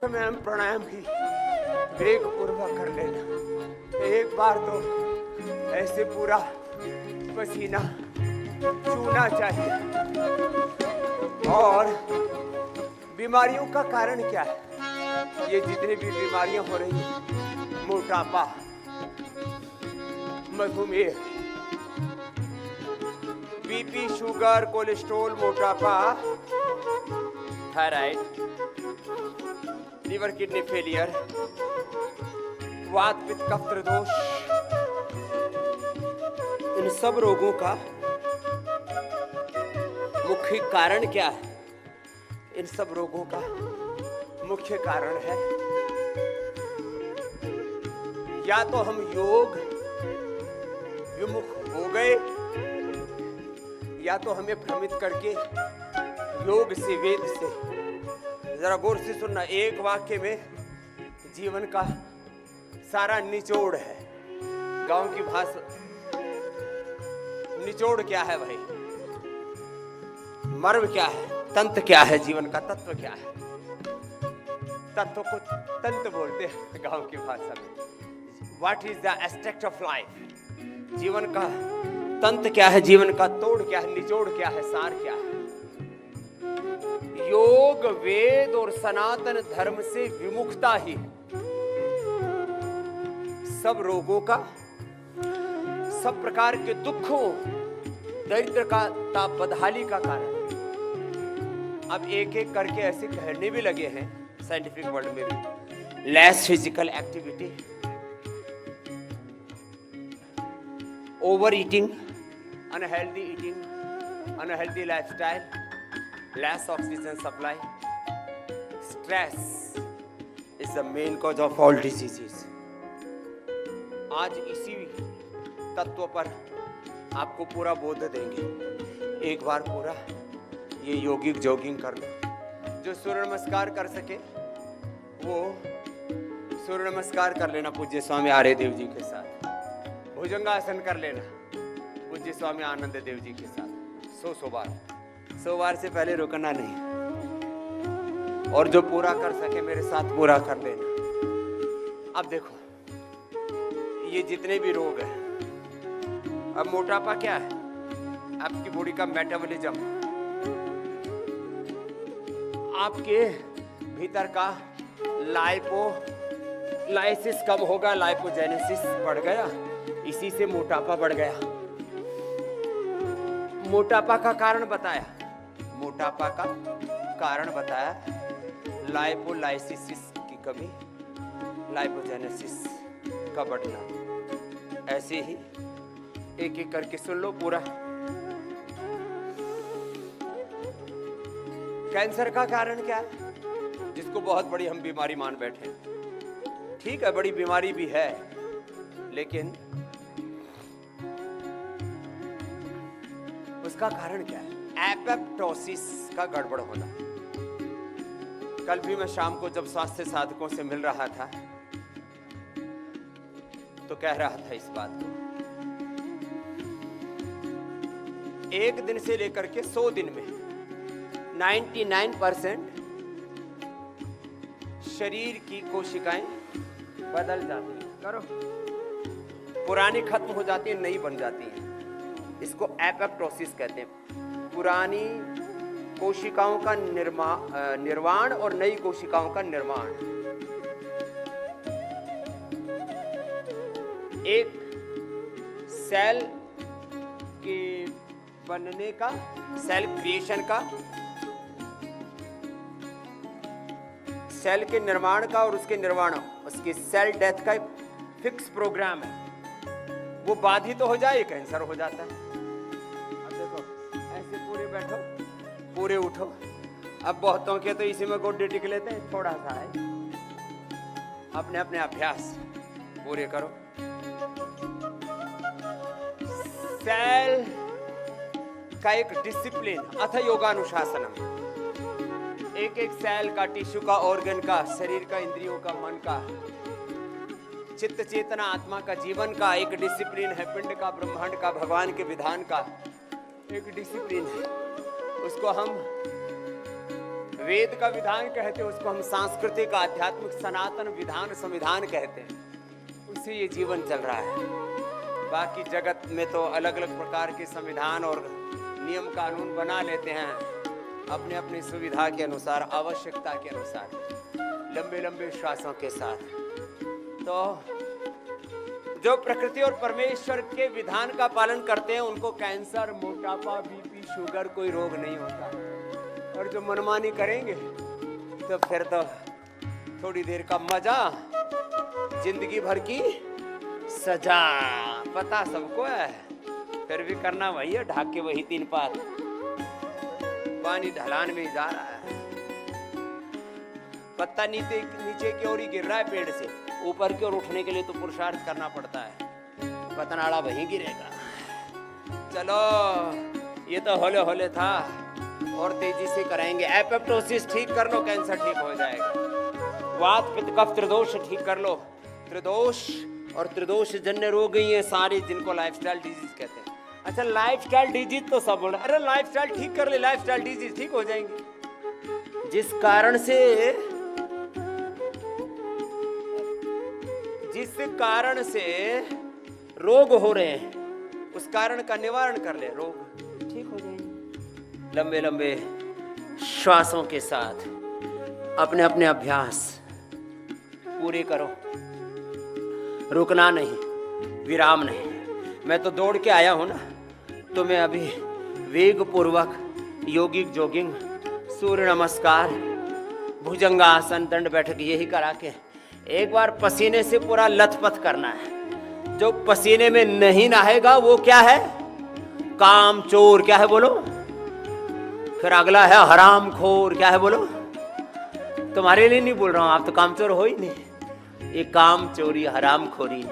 में हम प्राणायाम की ब्रेक पूर्वक कर लेना। एक बार तो ऐसे पूरा पसीना छूना चाहिए। और बीमारियों का कारण क्या है? ये जितनी भी बीमारियां हो रही हैं, मोटापा, मधुमेह, बीपी, शुगर, कोलेस्ट्रॉल, मोटापा, थायराइड, लीवर किडनी फेलियर, वात पित्त कफ दोष, इन सब रोगों का मुख्य कारण क्या है? इन सब रोगों का मुख्य कारण है या तो हम योग विमुख हो गए, या तो हमें भ्रमित करके योग से, वेद से, जरा गौर से सुनना, एक वाक्य में जीवन का सारा निचोड़ है। गांव की भाषा, निचोड़ क्या है भाई? मर्म क्या है? तंत्र क्या है? जीवन का तत्व क्या है? तत्व को तंत्र बोलते हैं गांव की भाषा में। What is the aspect of life? जीवन का तंत्र क्या है? जीवन का तोड़ क्या है? निचोड़ क्या है? सार क्या है? योग, वेद और सनातन धर्म से विमुखता ही सब रोगों का, सब प्रकार के दुखों, दरिद्र का, बदहाली का कारण। अब एक एक करके ऐसे कहने भी लगे हैं साइंटिफिक वर्ल्ड में भी, less physical activity, over eating, unhealthy eating, unhealthy lifestyle, less oxygen supply, stress is the main cause of all diseases. आज इसी तत्व पर आपको पूरा बोध देंगे। एक बार पूरा ये योगिक जॉगिंग कर लो। जो सूर्य नमस्कार कर सके वो सूर्य नमस्कार कर लेना पूज्य स्वामी आर्य देव जी के साथ। भुजंगासन कर लेना पूज्य स्वामी आनंद देव जी के साथ 100 बार। 100 बार से पहले रुकना नहीं। और जो पूरा कर सके मेरे साथ पूरा कर लेना। अब देखो ये जितने भी रोग हैं, अब मोटापा क्या है? आपकी बॉडी का मेटाबॉलिज्म, आपके भीतर का लाइपोलाइसिस कम होगा, लाइपोजेनेसिस बढ़ गया, इसी से मोटापा बढ़ गया। मोटापा का कारण बताया, मोटापा का कारण बताया लाइपोलाइसिस की कमी, लाइपोजेनेसिस का बढ़ना। ऐसे ही एक एक करके सुन लो पूरा। कैंसर का कारण क्या है? जिसको बहुत बड़ी हम बीमारी मान बैठे। ठीक है, बड़ी बीमारी भी है, लेकिन उसका कारण क्या है? एपोप्टोसिस का गड़बड़ होना। कल भी मैं शाम को जब स्वास्थ्य साधकों से मिल रहा था तो कह रहा था इस बात को, एक दिन से लेकर के 100 दिन में 99% शरीर की कोशिकाएं बदल जाती हैं। करो, पुरानी खत्म हो जाती है, नई बन जाती है। इसको एपोप्टोसिस कहते हैं। पुरानी कोशिकाओं का निर्वाण और नई कोशिकाओं का निर्माण। एक सेल के बनने का, सेल क्रिएशन का, सेल के निर्माण का और उसके निर्माण, उसके सेल डेथ का एक फिक्स प्रोग्राम है। वो बाधित तो हो जाए, कैंसर हो जाता है। अब देखो ऐसे पूरे बैठो, पूरे उठो। अब बहुतों के तो इसी में गोड्डे टिक लेते हैं, थोड़ा सा है। अपने अपने अभ्यास पूरे करो। सेल का एक डिसिप्लिन, अथ योगानुशासनम। एक एक सेल का, टिश्यू का, ऑर्गन का, शरीर का, इंद्रियों का, मन का, चित्त चेतना, आत्मा का, जीवन का एक डिसिप्लिन है। पिंड का, ब्रह्मांड का, भगवान के विधान का एक डिसिप्लिन है। उसको हम वेद का विधान कहते हैं, उसको हम सांस्कृतिक आध्यात्मिक सनातन विधान संविधान कहते हैं। उसी ये जीवन चल रहा है। बाकी जगत में तो अलग अलग प्रकार के संविधान और नियम कानून बना लेते हैं अपने अपनी सुविधा के अनुसार, आवश्यकता के अनुसार, लंबे लंबे श्वासों के साथ। तो जो प्रकृति और परमेश्वर के विधान का पालन करते हैं उनको कैंसर, मोटापा, बीपी, शुगर कोई रोग नहीं होता। और जो मनमानी करेंगे तो फिर तो थोड़ी देर का मजा, जिंदगी भर की सजा। पता सबको है, फिर भी करना वही है, ढाक के वही 3 पात। पानी ढलान में जा रहा है, पत्ता नीचे की ओर ही गिर रहा है पेड़ से, ऊपर की ओर उठने के लिए तो पुरुषार्थ करना पड़ता है, पतनाड़ा वहीं गिरेगा। चलो ये तो होले होले था, और तेजी से कराएंगे। एपोप्टोसिस ठीक कर लो, कैंसर ठीक हो जाएगा। वात पित्त कफ त्रिदोष ठीक कर लो। त्रिदोष और त्रिदोष जन्य रोग ही है सारे, जिनको लाइफस्टाइल डिजीज कहते हैं। अच्छा, लाइफस्टाइल डिजीज तो सब बोल रहे, अरे लाइफस्टाइल ठीक कर ले, लाइफस्टाइल डिजीज ठीक हो जाएंगे। जिस कारण से रोग हो रहे हैं, उस कारण का निवारण कर ले, रोग ठीक हो जाएंगे। लंबे लंबे श्वासों के साथ अपने अपने अभ्यास पूरे करो, रुकना नहीं, विराम नहीं। मैं तो दौड़ के आया हूं ना, तो मैं अभी वेग पूर्वक योगिक जॉगिंग, सूर्य नमस्कार, भुजंगासन, दंड बैठक यही करा के एक बार पसीने से पूरा लथपथ करना है। जो पसीने में नहीं नहाएगा वो क्या है? काम चोर। क्या है बोलो? फिर अगला है हराम खोर। क्या है बोलो? तुम्हारे लिए नहीं बोल रहा हूं, आप तो काम चोर हो ही नहीं। ये काम चोरी, हराम खोरी,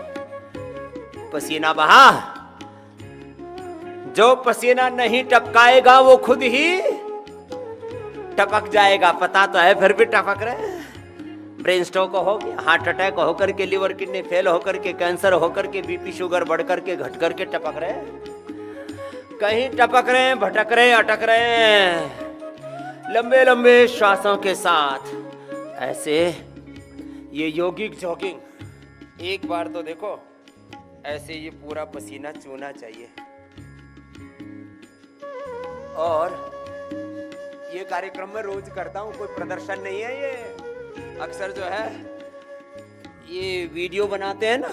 पसीना बहा। जो पसीना नहीं टपकाएगा वो खुद ही टपक जाएगा। पता तो है, फिर भी टपक रहे। ब्रेन स्ट्रोक हो गया, हार्ट अटैक होकर के, लिवर किडनी फेल होकर के, कैंसर होकर के, बीपी शुगर बढ़ करके, घट करके टपक रहे। कहीं टपक रहे, भटक रहे, अटक रहे। लंबे लंबे श्वासों के साथ ऐसे ये योगिक जॉगिंग एक बार तो देखो, ऐसे ये पूरा पसीना चूना चाहिए। और ये कार्यक्रम में रोज करता हूं, कोई प्रदर्शन नहीं है। ये अक्सर जो है ये वीडियो बनाते हैं ना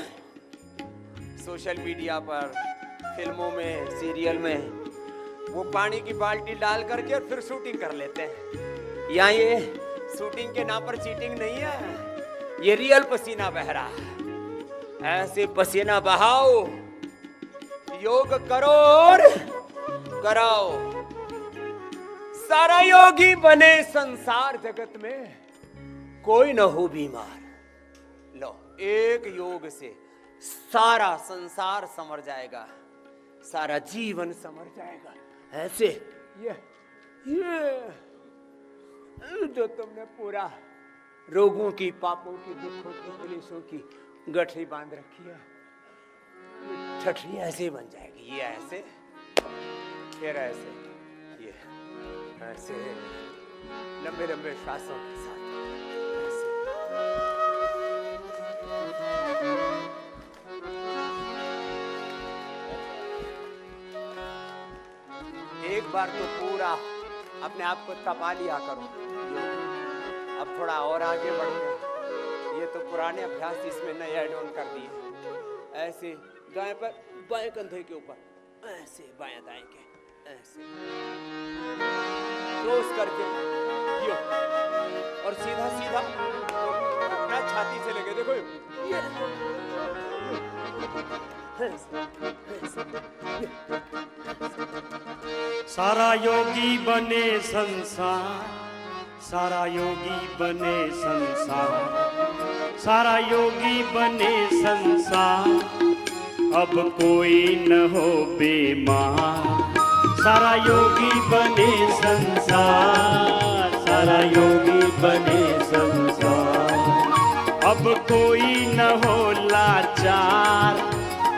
सोशल मीडिया पर, फिल्मों में, सीरियल में, वो पानी की बाल्टी डाल करके और फिर शूटिंग कर लेते हैं। यहाँ ये शूटिंग के नाम पर चीटिंग नहीं है, ये रियल पसीना बह रहा है। ऐसे पसीना बहाओ, योग करो और कराओ। सारा योगी बने संसार जगत में, कोई न हो बीमार। लो, एक योग से सारा संसार संवर जाएगा, सारा जीवन संवर जाएगा। ऐसे ये जो तुमने पूरा रोगों की, पापों की, दुखों की, क्लेशों की गठरी बांध रखी है, छठरी ऐसे ही बन जाएगी। ये ऐसे, फिर ऐसे, ये ऐसे, लंबे लंबे श्वासों के साथ ऐसे। एक बार तो पूरा अपने आप को तपा लिया करो। अब थोड़ा और आगे बढ़ते, ये तो पुराने अभ्यास इसमें नए ऐड ऑन कर दिए। ऐसे दाएं पर, बाएं कंधे के ऊपर, ऐसे बाएं दाएं के, ऐसे क्लोज करके यो, और सीधा सीधा अपना छाती से लगे, देखो ये सारा योगी बने संसार, सारा योगी बने संसार, सारा योगी बने संसार, अब कोई न हो बीमार। सारा योगी बने संसार, सारा योगी बने संसार, अब कोई न हो लाचार,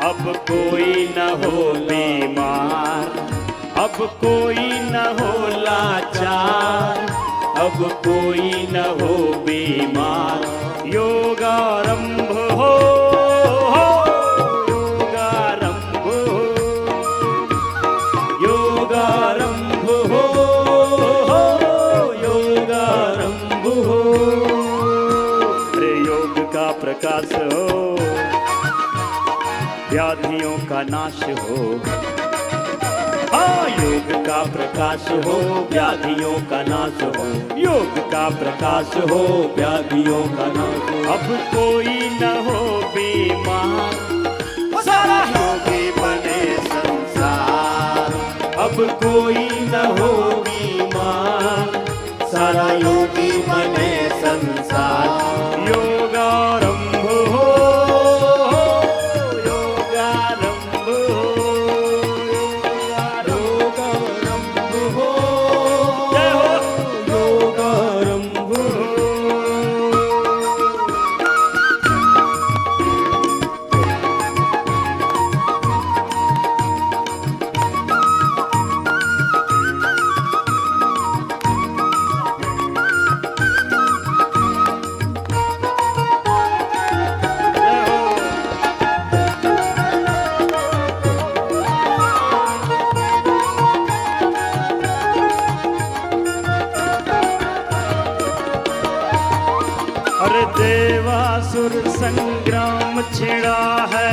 अब कोई न हो बीमार, अब कोई न हो लाचार, अब कोई न हो बीमार। योगारंभ हो, योगारंभ हो, योगारंभ हो, योगारंभ हो। अरे योग का प्रकाश हो, व्याधियों का नाश हो। हाँ, योग का प्रकाश हो, व्याधियों का नाश हो। योग का प्रकाश हो, व्याधियों का नाश हो। अब कोई न हो बीमार, सारा योगी बने संसार। अब कोई न हो बीमार, सारा योगी बने संसार। योगारंभ हो, योगारंभ हो, योगारंभ हो, जय हो, योगारंभ हो। अरे देवासुर संग्राम छिड़ा है,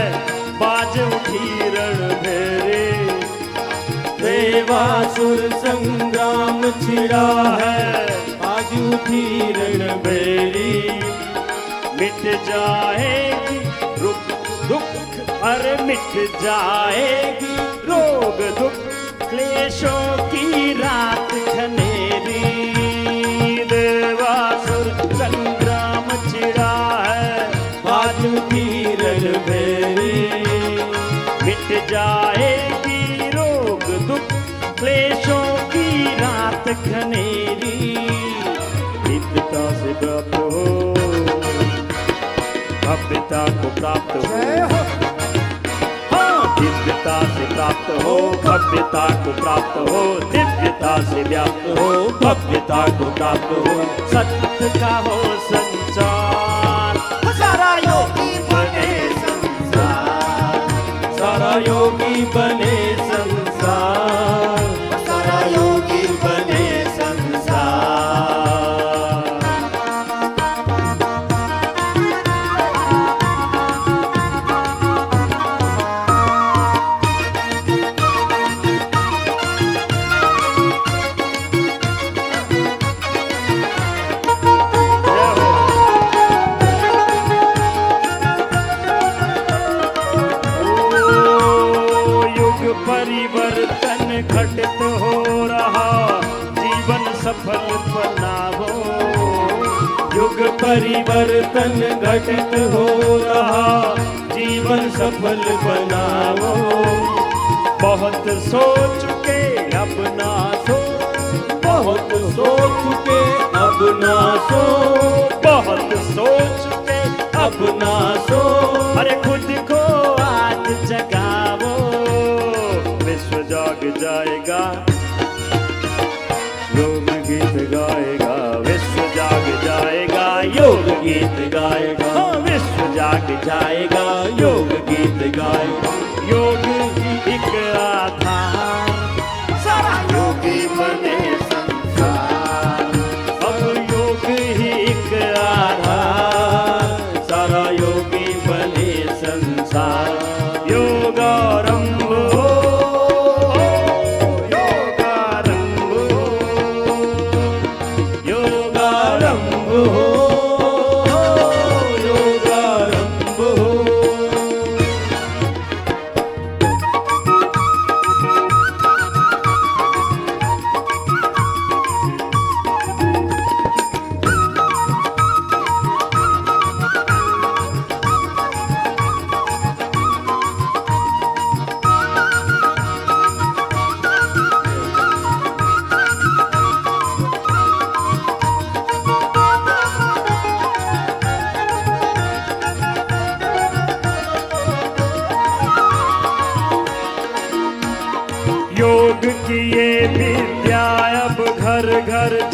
बाज उठी रणभेरी। देवासुर संग्राम छिड़ा है, बाज उठी रणभेरी। मिट जाएगी दुख, अरे मिट जाएगी रोग दुख, क्लेशों की रात घनेरी। देवासुर संग्राम छिड़ा है, बाजू की रणभेरी। मिट जाएगी रोग दुख, क्लेशों की रात घनेरी। दिव्यता से प्राप्त हो, भव्यता को प्राप्त हो। हाँ, दिव्यता से प्राप्त हो, भव्यता को प्राप्त हो। दिव्यता से व्याप्त हो, भव्यता को प्राप्त हो। सत्य का हो संचार, सारा योगी बने संसार। सारा योगी बने संसार, सारा योगी बने संसार। परिवर्तन घटित हो रहा, जीवन सफल बनावो। युग परिवर्तन घटित हो रहा, जीवन सफल बनावो। बहुत सो चुके अब ना सो, बहुत सो चुके अब ना सो, बहुत सो चुके अब ना सो। अरे खुद को आज जगावो, विश्व जाग जाएगा, योग गीत गाएगा। विश्व जाग जाएगा, योग गीत गाएगा। हाँ, विश्व जाग जाएगा, योग गीत गाएगा। योग ही एक आधार, सारा योगी बने संसार। अब योग ही एक आधार, सारा योगी बने संसार। योगारंभ हो, योगारंभ हो, योगारंभ हो, योगारंभ हो।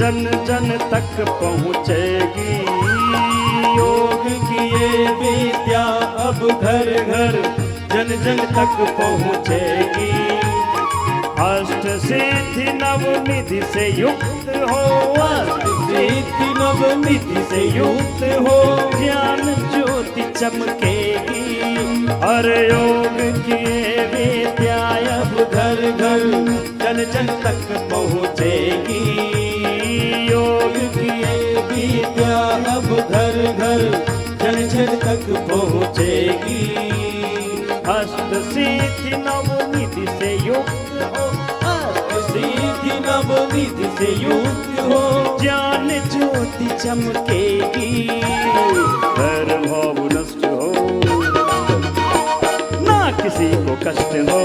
जन जन तक पहुँचेगी। योग की ये विद्या अब घर घर जन जन तक पहुँचेगी। अष्ट सिद्धि नवनिधि से युक्त हो, अष्ट सिद्धि नवनिधि से युक्त हो, ज्ञान ज्योति चमकेगी। और योग की विद्या अब घर घर जन जन तक पहुँचेगी। योग की विद्या अब घर घर जन जन तक पहुँचेगी। अष्ट सिद्धि नवनिधि से युक्त हो, अष्ट सिद्धि नवनिधि से युक्त हो, ज्ञान ज्योति चमकेगी। वैर भाव नष्ट हो, ना किसी को कष्ट हो।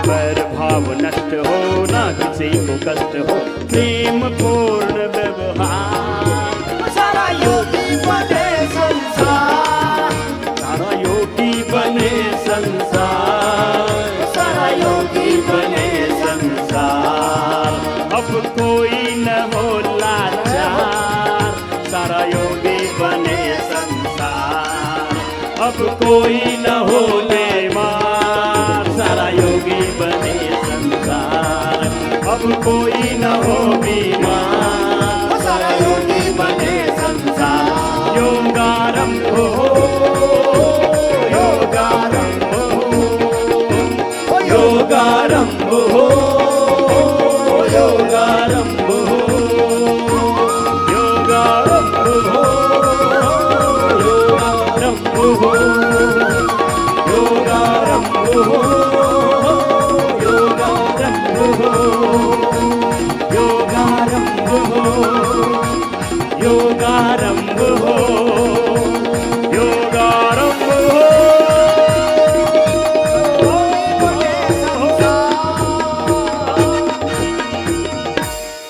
वैर भाव नष्ट हो, ना किसी को कष्ट हो। प्रेम पूर्ण व्यवहार, सारा योगी बने संसार, सारा योगी बने संसार, सारा योगी बने संसार। अब कोई न हो लाचार, सारा योगी बने संसार। अब कोई न हो बीमार, सारा योगी बने संसार। अब कोई न हो बीमार, सारा योगी बने संसार। योगारंभ हो, योगारंभ हो, योगारंभ हो, योगारंभ हो, योगारंभ हो, योगारंभ हो, योगारंभ हो, योगारंभ हो, योगारंभ हो, योगारंभ हो, योगारंभ हो।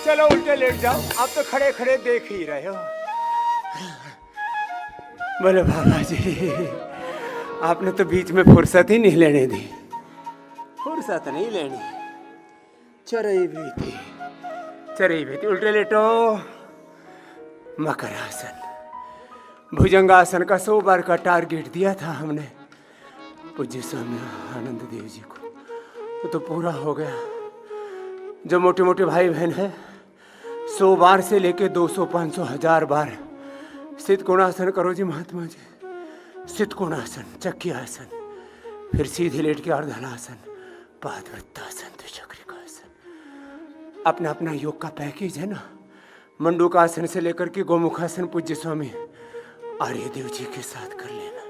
चलो उल्टे लेट जाओ, आप तो खड़े खड़े देख ही रहे हो। बोले बाबा जी, आपने तो बीच में फुर्सत ही नहीं लेने दी। फुर्सत नहीं लेनी, चरई भी थी, चरई भी थी। उल्टे लेटो। मकर आसन, भुजंगासन का 100 बार का टारगेट दिया था हमने पूज्य स्वामी आनंद देव जी को, वो तो पूरा हो गया। जो मोटे मोटे भाई बहन हैं 100 बार से लेके 200, 500, 1000 बार सिद्ध कोणासन करो जी महात्मा जी। सिद्ध कोणासन, चक्की आसन, फिर सीधे लेट के अर्धलासन, पादवृत्तासन, द्विचक्रिकासन। अपना अपना योग का पैकेज है ना। मंडूकासन से लेकर के गोमुखासन पूज्य स्वामी आर्यदेव जी के साथ कर लेना।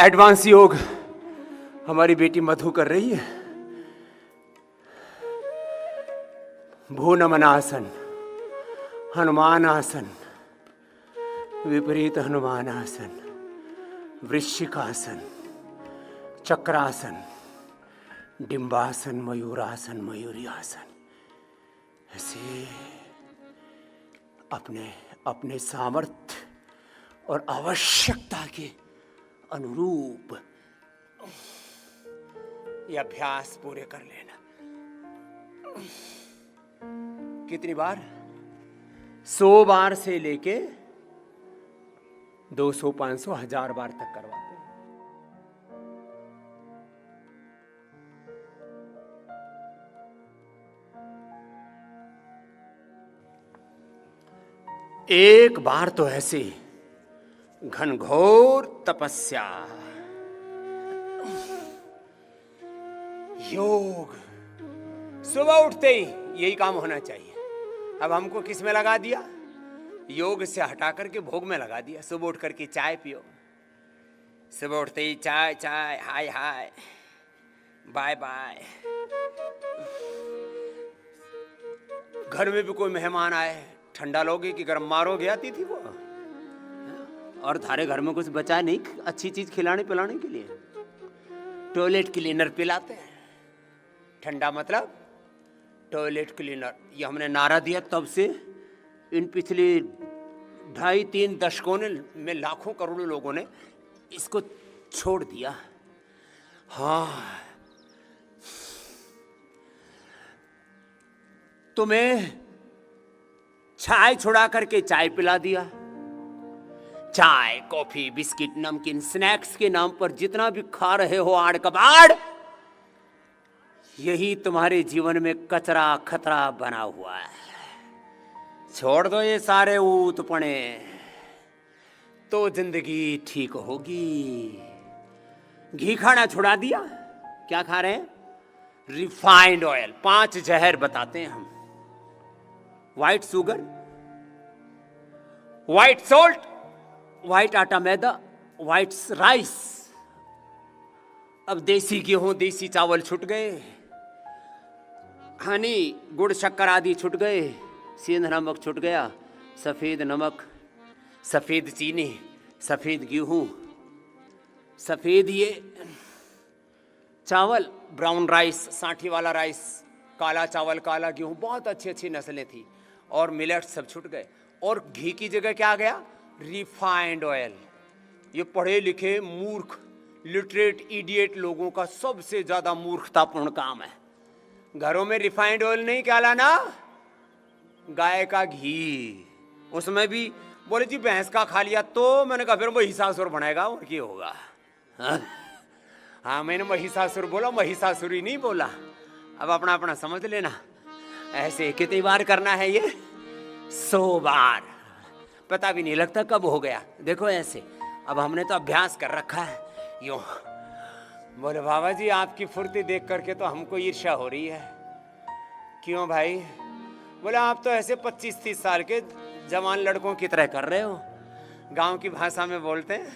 एडवांस योग हमारी बेटी मधु कर रही है। भूनमनासन, हनुमान आसन, विपरीत हनुमान आसन, वृश्चिकासन, चक्रासन, डिंबासन, मयूरासन, मयूरी आसन। ऐसे अपने अपने सामर्थ्य और आवश्यकता के अनुरूप ये अभ्यास पूरे कर लेना। कितनी बार? 100 बार से लेके 200, 500, 1000 बार तक करवाते हैं। एक बार तो ऐसी घनघोर तपस्या, योग, सुबह उठते ही यही काम होना चाहिए। अब हमको किस में लगा दिया? योग से हटा करके भोग में लगा दिया। सुबह उठ करके चाय पियो, सुबह उठते ही चाय चाय, हाय हाय, बाय बाय। घर में भी कोई मेहमान आए, ठंडा लोगे कि गर्म मारोगे, आती थी वो। और थारे घर में कुछ बचा नहीं अच्छी चीज खिलाने पिलाने के लिए। टॉयलेट क्लीनर पिलाते हैं। ठंडा मतलब टॉयलेट क्लीनर। ये हमने नारा दिया तब से इन पिछले 2.5-3 दशकों में लाखों करोड़ों लोगों ने इसको छोड़ दिया। हाँ, तुम्हें चाय छुड़ा करके चाय पिला दिया। चाय, कॉफी, बिस्किट, नमकीन, स्नैक्स के नाम पर जितना भी खा रहे हो आड़ कबाड़, यही तुम्हारे जीवन में कचरा खतरा बना हुआ है। छोड़ दो ये सारे ऊतपने, तो जिंदगी ठीक होगी। घी खाना छुड़ा दिया, क्या खा रहे हैं? Refined oil. 5 जहर बताते हैं हम। White sugar, white salt, white आटा मैदा, व्हाइट राइस। अब देसी गेहूं, देसी चावल छूट गए, हनी, गुड़, शक्कर आदि छूट गए, सेंध नमक छूट गया, सफेद नमक, सफेद चीनी, सफेद गेहूं, सफेद ये चावल, ब्राउन राइस, सांठी वाला राइस, काला चावल, काला गेहूं, बहुत अच्छी अच्छी नस्लें थी, और मिलेट सब छूट गए। और घी की जगह क्या आ गया? Refined oil. ये पढ़े लिखे मूर्ख, लिटरेट, इडियट लोगों का सबसे ज्यादा मूर्खतापूर्ण काम है। घरों में रिफाइंड ऑयल नहीं, क्या लाना? गाय का घी। उसमें भी बोले जी भैंस का खा लिया, तो मैंने कहा फिर महिषासुर बनाएगा, और क्या होगा? हाँ, मैंने महिषासुर बोला, महिषासुरी नहीं बोला। अब अपना अपना समझ लेना। ऐसे कितनी बार करना है ये? 100 बार। पता भी नहीं लगता कब हो गया। देखो ऐसे, अब हमने तो अभ्यास कर रखा है यूं। बोले बाबा जी आपकी फुर्ती देख करके तो हमको ईर्ष्या हो रही है। क्यों भाई? बोले आप तो ऐसे 25-30 साल के जवान लड़कों की तरह कर रहे हो, गांव की भाषा में बोलते हैं।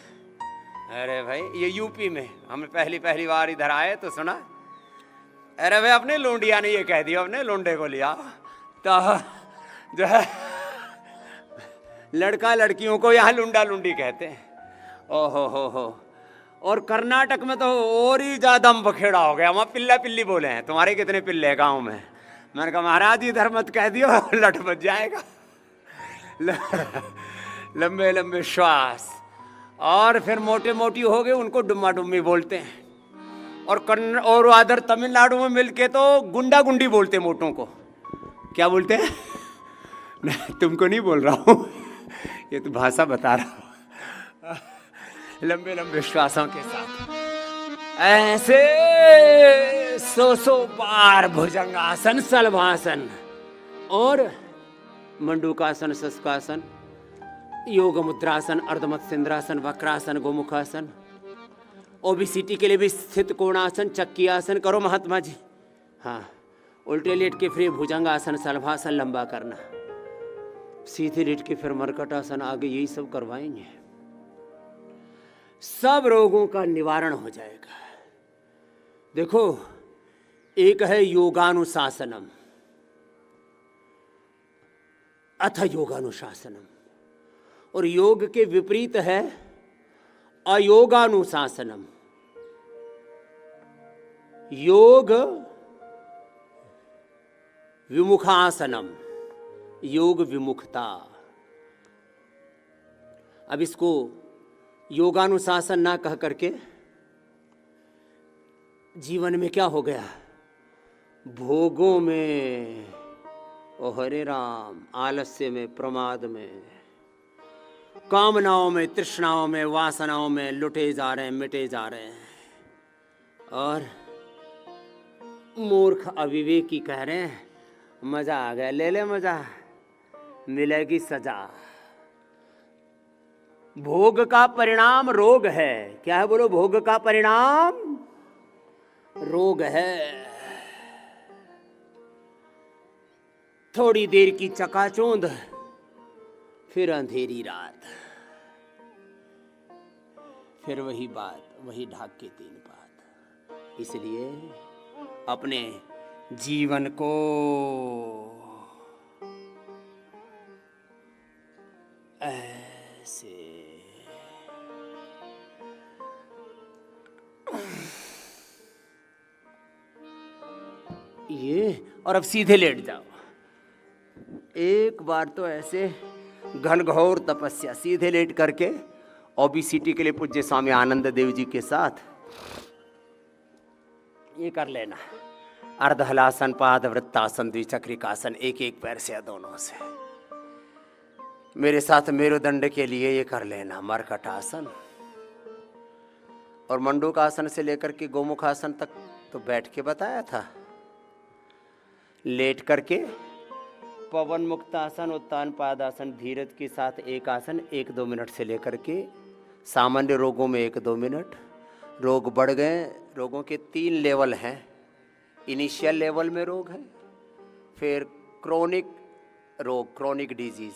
अरे भाई ये यूपी में हमें पहली बार इधर आए तो सुना, अरे भाई अपने लुंडिया ने ये कह दिया, अपने लुंडे को लिया, तो जो है लड़का लड़कियों को यहाँ लुंडा लुंडी कहते हैं। ओहो हो। और कर्नाटक में तो और ही ज्यादा बखेड़ा हो गया, वहाँ पिल्ला पिल्ली बोले हैं। तुम्हारे कितने पिल्ले हैं गाँव में? मैंने कहा महाराज इधर मत कह दियो, लट बच जाएगा। लंबे लंबे श्वास, और फिर मोटे मोटी हो गए उनको डुम्मा डुम्मी बोलते हैं। और आदर तमिलनाडु में मिलके तो गुंडा गुंडी बोलते हैं मोटों को। क्या बोलते हैं? मैं तुमको नहीं बोल रहा हूँ, ये तो भाषा बता रहा हूँ। लंबे लंबे श्वासों के साथ ऐसे 100 बार भुजंगासन, सलभासन और मंडूकासन, शस्कासन, योग मुद्रासन, अर्धमत्स्येंद्रासन, वक्रासन, गोमुखासन, ओबेसिटी के लिए भी स्थित कोणासन, चक्की आसन करो महात्मा जी। हाँ, उल्टे लेट के फिर भुजंगासन, सलभासन लंबा करना, सीधे लेट के फिर मरकटासन, आगे यही सब करवाएंगे। सब रोगों का निवारण हो जाएगा। देखो, एक है योगानुशासनम, अथ योगानुशासनम, और योग के विपरीत है अयोगानुशासनम। योग विमुखासनम, योग विमुखता। अब इसको योगानुशासन ना कह करके जीवन में क्या हो गया? भोगों में, ओ हरे राम, आलस्य में, प्रमाद में, कामनाओं में, तृष्णाओं में, वासनाओं में लुटे जा रहे हैं, मिटे जा रहे हैं। और मूर्ख अविवेकी कह रहे हैं मजा आ गया, ले ले मजा, मिलेगी सजा। भोग का परिणाम रोग है। क्या है? बोलो, भोग का परिणाम रोग है। थोड़ी देर की चकाचौंध, फिर अंधेरी रात, फिर वही बात, वही ढाक के 3 बात। इसलिए अपने जीवन को ऐसे ये, और अब सीधे लेट जाओ। एक बार तो ऐसे घनघोर तपस्या, सीधे लेट करके ओबेसिटी के लिए पूज्य स्वामी आनंद देव जी के साथ ये कर लेना। अर्धहलासन, पादवृत्तासन, द्विचक्रिकासन, एक एक पैर से या दोनों से। मेरे साथ मेरुदंड के लिए ये कर लेना, मरकटासन और मंडूकासन से लेकर के गोमुखासन तक तो बैठ के बताया था। लेट करके पवन मुक्तासन, उत्तान पादासन, धीरज के साथ एक आसन 1-2 मिनट से लेकर के सामान्य रोगों में 1-2 मिनट। रोग बढ़ गए, रोगों के 3 लेवल हैं। इनिशियल लेवल में रोग है, फिर क्रोनिक रोग, क्रोनिक डिजीज,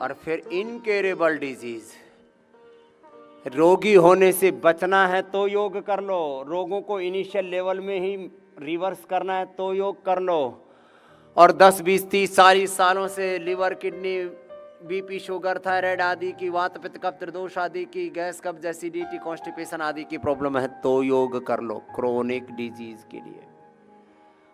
और फिर इनक्योरेबल डिजीज। रोगी होने से बचना है तो योग कर लो, रोगों को इनिशियल लेवल में ही रिवर्स करना है तो योग कर लो। और 10, 20, 30, 40 सालों से liver, kidney, BP, sugar, thyroid आदि की, वात, पित्त, कफ, त्रिदोष आदि की, गैस, कब्ज, एसिडिटी, कॉन्स्टिपेशन आदि की प्रॉब्लम है तो योग कर लो क्रोनिक डिजीज के लिए।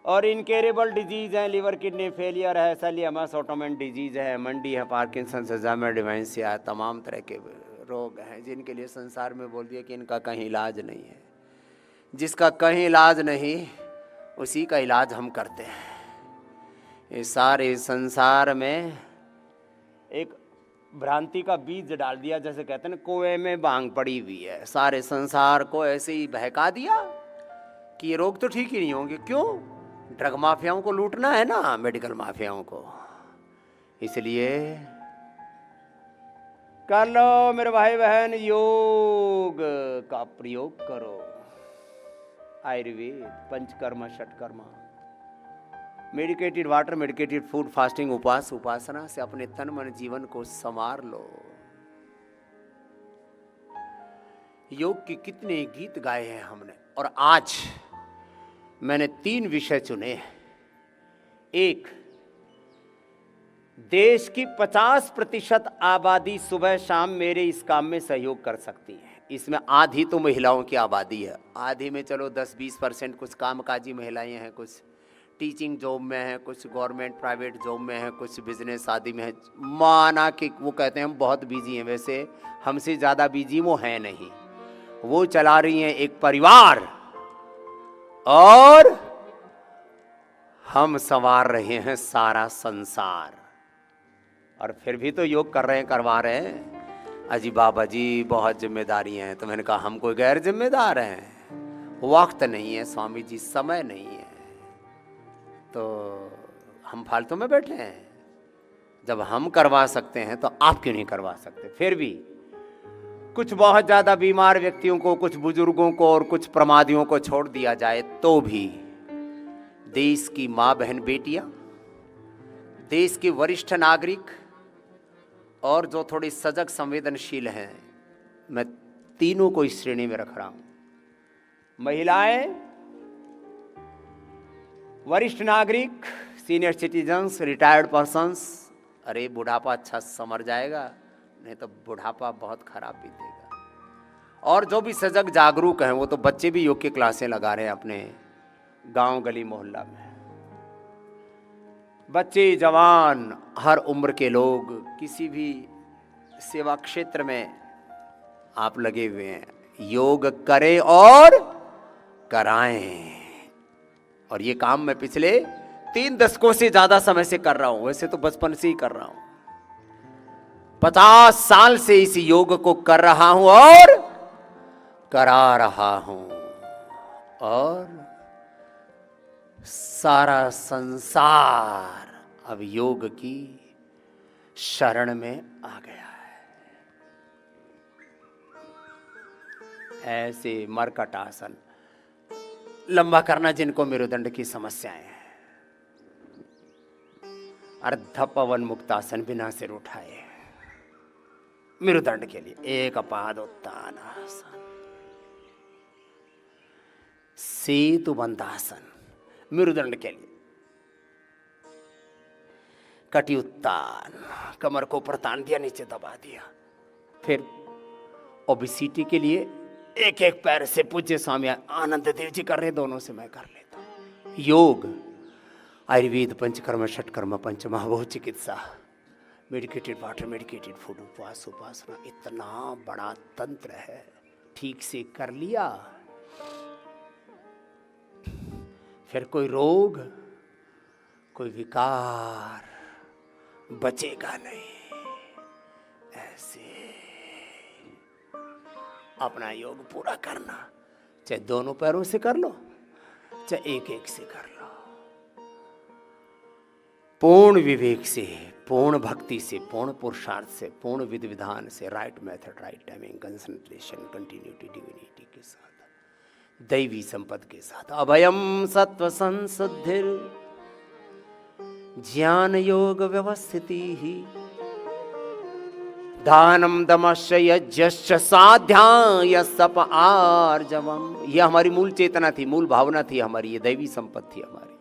और इनकेरेबल डिजीज है, लिवर किडनी फेलियर है, सेलियमस, ऑटोमेन डिजीज है, मंडी है, पार्किंसन, अल्जाइमर, डिमेंशिया है, तमाम तरह के रोग हैं जिनके लिए संसार में बोल दिया कि इनका कहीं इलाज नहीं है। जिसका कहीं इलाज नहीं उसी का इलाज हम करते हैं। इस सारे संसार में एक भ्रांति का बीज डाल दिया, जैसे कहते हैं ना कुएं में बांग पड़ी हुई है, सारे संसार को ऐसे ही बहका दिया कि ये रोग तो ठीक ही नहीं होंगे। क्यों? ड्रग माफियाओं को लूटना है ना, मेडिकल माफियाओं को। इसलिए कर लो मेरे भाई बहन, योग का प्रयोग करो। आयुर्वेद, पंचकर्म, षटकर्म, medicated water, medicated food, fasting, उपवास, उपासना से अपने तन मन जीवन को संवार लो। योग के कितने गीत गाए हैं हमने, और आज मैंने 3 विषय चुने। एक, देश की 50% आबादी सुबह शाम मेरे इस काम में सहयोग कर सकती है। इसमें आधी तो महिलाओं की आबादी है, आधी में चलो 10-20% कुछ कामकाजी महिलाएं हैं, कुछ टीचिंग जॉब में है, कुछ गवर्नमेंट प्राइवेट जॉब में है, कुछ बिजनेस आदि में है। माना कि वो कहते हैं हम बहुत बिजी हैं, वैसे हमसे ज़्यादा बिजी वो हैं नहीं। वो चला रही हैं एक परिवार और हम संवार रहे हैं सारा संसार। और फिर भी तो योग कर रहे हैं, करवा रहे हैं। अजी बाबा जी बहुत जिम्मेदारी हैं। तो मैंने कहा हम कोई गैर जिम्मेदार हैं? वक्त नहीं है स्वामी जी, समय नहीं है, तो हम फालतू में बैठे हैं। जब हम करवा सकते हैं तो आप क्यों नहीं करवा सकते? फिर भी कुछ बहुत ज़्यादा बीमार व्यक्तियों को, कुछ बुजुर्गों को और कुछ प्रमादियों को छोड़ दिया जाए तो भी देश की माँ बहन बेटियां, देश के वरिष्ठ नागरिक और जो थोड़ी सजग संवेदनशील हैं, मैं तीनों को इस श्रेणी में रख रहा हूं। महिलाएं, वरिष्ठ नागरिक, सीनियर सिटीजन्स, रिटायर्ड पर्सन्स। अरे बुढ़ापा अच्छा समर जाएगा, नहीं तो बुढ़ापा बहुत खराब बीतेगा। और जो भी सजग जागरूक हैं, वो तो बच्चे भी योग की क्लासें लगा रहे हैं अपने गांव गली मोहल्ला में। बच्चे, जवान, हर उम्र के लोग, किसी भी सेवा क्षेत्र में आप लगे हुए हैं, योग करें और कराएं। और ये काम मैं पिछले 3 दशकों से ज्यादा समय से कर रहा हूं, वैसे तो बचपन से ही कर रहा हूं। 50 साल से इस योग को कर रहा हूं और करा रहा हूं, और सारा संसार अब योग की शरण में आ गया है। ऐसे मरकट आसन लंबा करना जिनको मेरुदंड की समस्याएं हैं। अर्ध पवन मुक्तासन, बिना सिर उठाए मेरुदंड के लिए। एक पादोत्तान आसन, सेतु बंधासन मेरुदंड के लिए। कटी उत्तान, कमर को ऊपर तान दिया, नीचे दबा दिया। फिर ओबेसिटी के लिए एक एक पैर से पूज्य स्वामी आनंद देव जी कर रहे, दोनों से मैं कर लेता हूं। योग, आयुर्वेद, पंचकर्म, षटकर्म, पंच महाभूत चिकित्सा, मेडिकेटेड वाटर, मेडिकेटेड फूड, उपवास, उपासना, इतना बड़ा तंत्र है। ठीक से कर लिया फिर कोई रोग, कोई विकार बचेगा नहीं। ऐसे अपना योग पूरा करना, चाहे दोनों पैरों से कर लो, चाहे एक एक से कर लो, पूर्ण विवेक से, पूर्ण भक्ति से, पूर्ण पुरुषार्थ से, पूर्ण विधि विधान से, right method, right timing, concentration, continuity, divinity के साथ, दैवी संपद के साथ। अभयम सत्व संशुद्धिर ज्ञान योग व्यवस्थिति ही दानम दमश्च यज्ञश्च स्वाध्याय सप आर्जवम। ये हमारी मूल चेतना थी, मूल भावना थी हमारी, ये दैवी संपत्ति हमारी,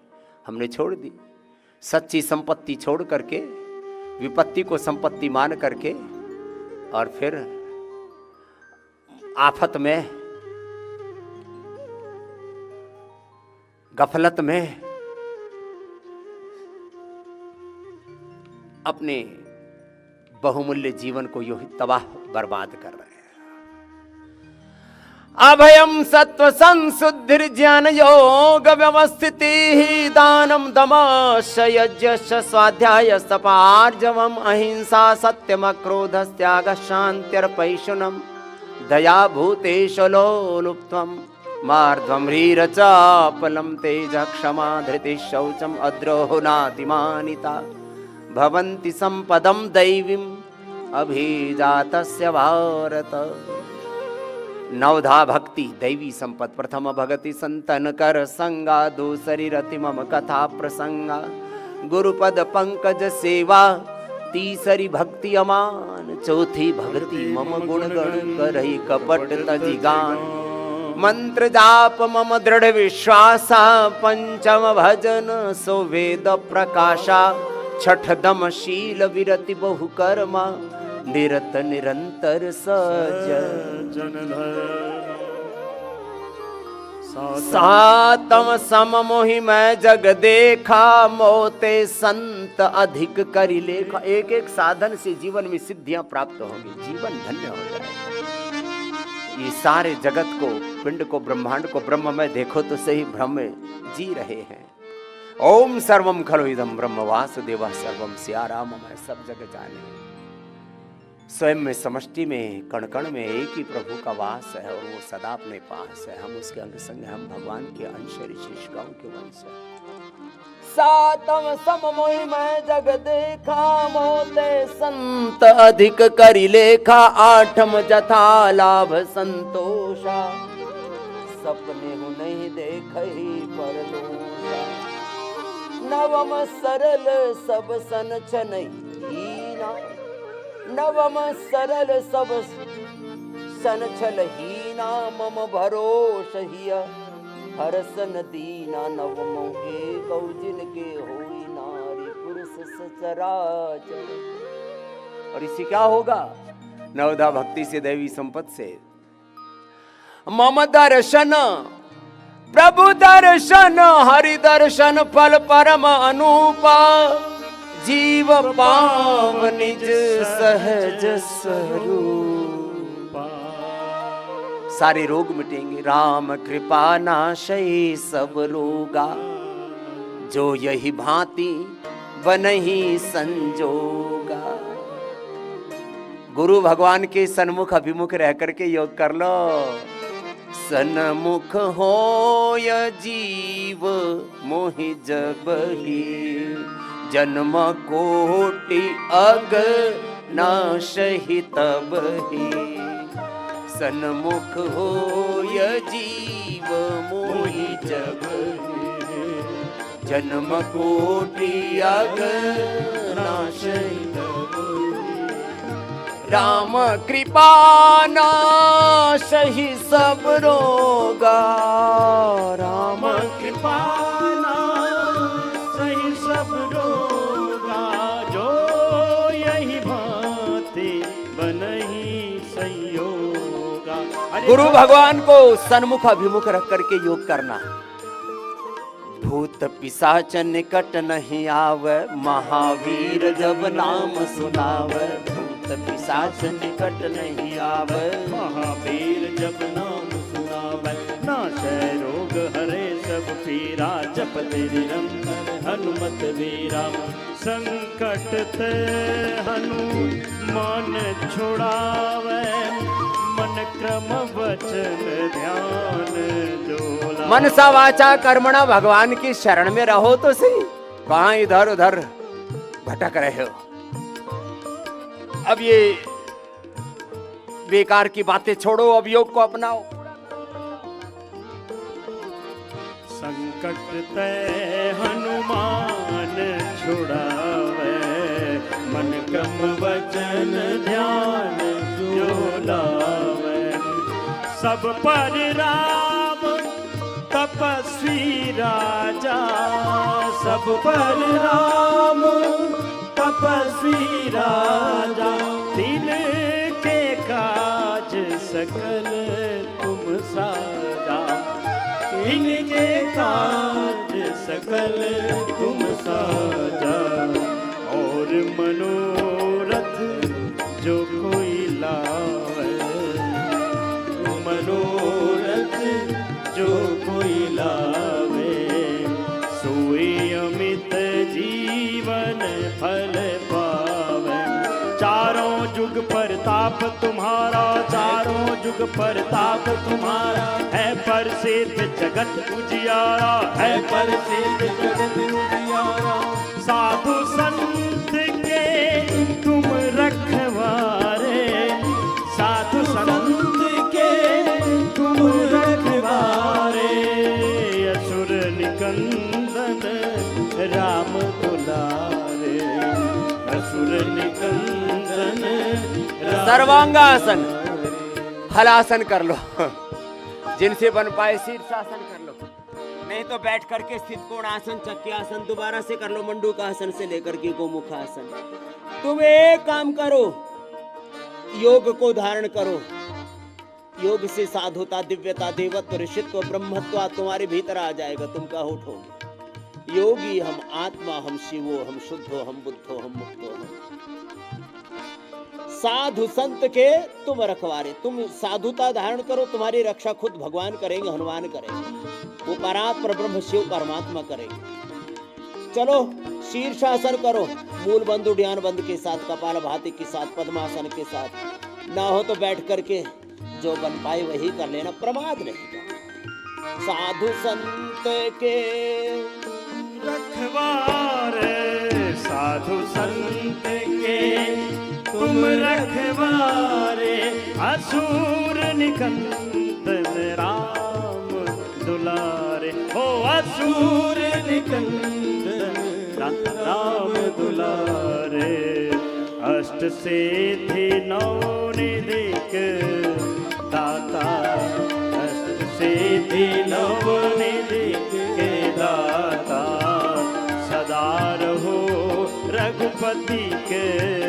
हमने छोड़ दी। सच्ची संपत्ति छोड़ करके विपत्ति को संपत्ति मान करके और फिर आफत में, गफलत में अपने बहुमूल्य जीवन को यूं ही तबाह बर्बाद कर रहे हैं। अभयम सत्व संशुद्धिर ज्ञान योग व्यवस्थिति दानम दमश्च यज्ञश्च स्वाध्याय सपार्जवम अहिंसा सत्यम क्रोधस् त्यागः शान्तिर्पैशुनम दया भूतेषु लोलुप्त्वम् मार्ध्वं ह्रीरचापलं तेजः क्षमा धृतिः शौचम् अद्रोहो नातिमानिता भवन्ति संपदं दैवीम् अभिजातस्य भारत। नवधा भक्ति दैवी संपद। प्रथम भगति संतन कर संगा, दूसरी रति मम कथा प्रसंगा, गुरुपद पंकज सेवा, तीसरी भक्ति अमान, चौथी भक्ति मम गुण गण करहि कपट तजि गान, मंत्र जाप मम दृढ़ विश्वासा, पंचम भजन सो वेद प्रकाशा, छठ दम शील विरति बहु कर्मा, निरत निरंतर सजन सातम सम मोहि मैं जग देखा, मोते संत अधिक करि लेखा। एक एक साधन से जीवन में सिद्धियां प्राप्त होंगी, जीवन धन्य हो जाएगा। ये सारे जगत को, पिंड को, ब्रह्मांड को ब्रह्म में देखो तो सही, भ्रम में जी रहे हैं। ओम सर्वम खलु इदम ब्रह्म वासुदेव सर्वम सियाराम। मैं सब जगह जाने, स्वयं में, समष्टि में, कण कण में एक ही प्रभु का वास है और वो सदा अपने पास है। हम उसके अंग संग, हम भगवान के अंश ऋषिष्काओं के वंश है। सातम सम मोहि मैं जग देखा, मोते संत अधिक करि लेखा, आठम जथा लाभ संतोषा, सपने हूँ नहीं देखहि परलोषा, नवम सरल सब सन छनहीना, नवम सरल सब सन छलहीना, मम भरोस हिया हरसन दीना, नवम एकौ जिनके होई नारी पुरुष सचराचर। और इससे क्या होगा? नवधा भक्ति से, दैवी संपत्ति से मम दर्शन प्रभु दर्शन, हरि दर्शन फल परम अनूपा, जीव पाव निज सहज स्वरूपा। सारे रोग मिटेंगे। राम कृपा नाशई सब रोगा, जो यही भांति बनहि संजोगा। गुरु भगवान के सन्मुख अभिमुख रह करके योग कर लो। सन्मुख होय जीव मोहि जबहि, जन्म कोटि अग नाशहि तबहि। सन्मुख होय जीव मोहि जबहि, जन्म कोटि अग नाशहि तबहि। राम कृपा नाशहि सब रोगा, राम कृपा नाशहि सब रोगा, जो यही भांति बनहि संयोगा। गुरु भगवान को सन्मुख अभिमुख रख करके योग करना। भूत पिशाच निकट नहीं आवे, महावीर जब नाम सुनावे। भूत पिशाच निकट नहीं आवे, महावीर जब नाम सुनावे। नाशै रोग हरे सब फीरा जपते निरंतर हनुमत वीरा संकट ते हनुमान छुड़ावे मन क्रम वचन ध्यान जोला। मनसा वाचा कर्मणा भगवान की शरण में रहो तो सही, कहां इधर उधर भटक रहे हो। अब ये बेकार की बातें छोड़ो, अब योग को अपनाओ। संकट ते हनुमान छुड़ावे मन क्रम वचन ध्यान जो लावे। सब पर राम तपस्वी राजा, सब पर राम तपस्वी राजा, दिन के काज सकल तुम साजा, इनके काज सकल तुम साजा। और मनोरथ जो कोई लावे, मनोरथ जो कोई लावे, सोई अमित जीवन फल पावे। चारों जुग परताप तुम्हारा, चारों जुग परताप तुम्हारा, है प्रसिद्ध जगत उजियारा, है प्रसिद्ध जगत उजियारा। साधु संत के तुम रखवारे, साधु संत के तुम रखवारे, असुर निकंदन राम दुलारे, असुर निकंदन सर्वांगासन हलासन कर लो, जिनसे बन पाए शीर्षासन कर लो, नहीं तो बैठ करके स्थित कोणासन, चक्रासन दोबारा से कर लो, मंडूकासन से लेकर के गोमुखासन। तुम एक काम करो, योग को धारण करो। योग से साधुता, दिव्यता, देवत्व, ऋषित्व, ब्रह्मत्व तुम्हारे भीतर आ जाएगा। तुम कहाँ उठोगे? योगी हम आत्मा, हम शिवो, हम शुद्धो, हम बुद्धो, हम मुक्तो, हम साधु संत के तुम रखवारे। तुम साधुता धारण करो, तुम्हारी रक्षा खुद भगवान करेंगे, हनुमान करेंगे, वो परात्पर ब्रह्म शिव परमात्मा करेंगे। चलो शीर्षासन करो, मूल बंद उड्यान बंद के साथ, कपाल भाती के साथ, पद्मासन के साथ। ना हो तो बैठ करके जो बन पाए वही कर लेना, प्रमाद नहीं करना। साधु संत के रखवारे, साधु संत के तुम रखवारे, असुर निकंदन राम दुलारे, हो असुर निकंदन राम दुलारे। अष्ट सिद्धि नौ निधिक दाता, अष्ट सिद्धि नौ निधिक के दाता, सदा रहो रघुपति के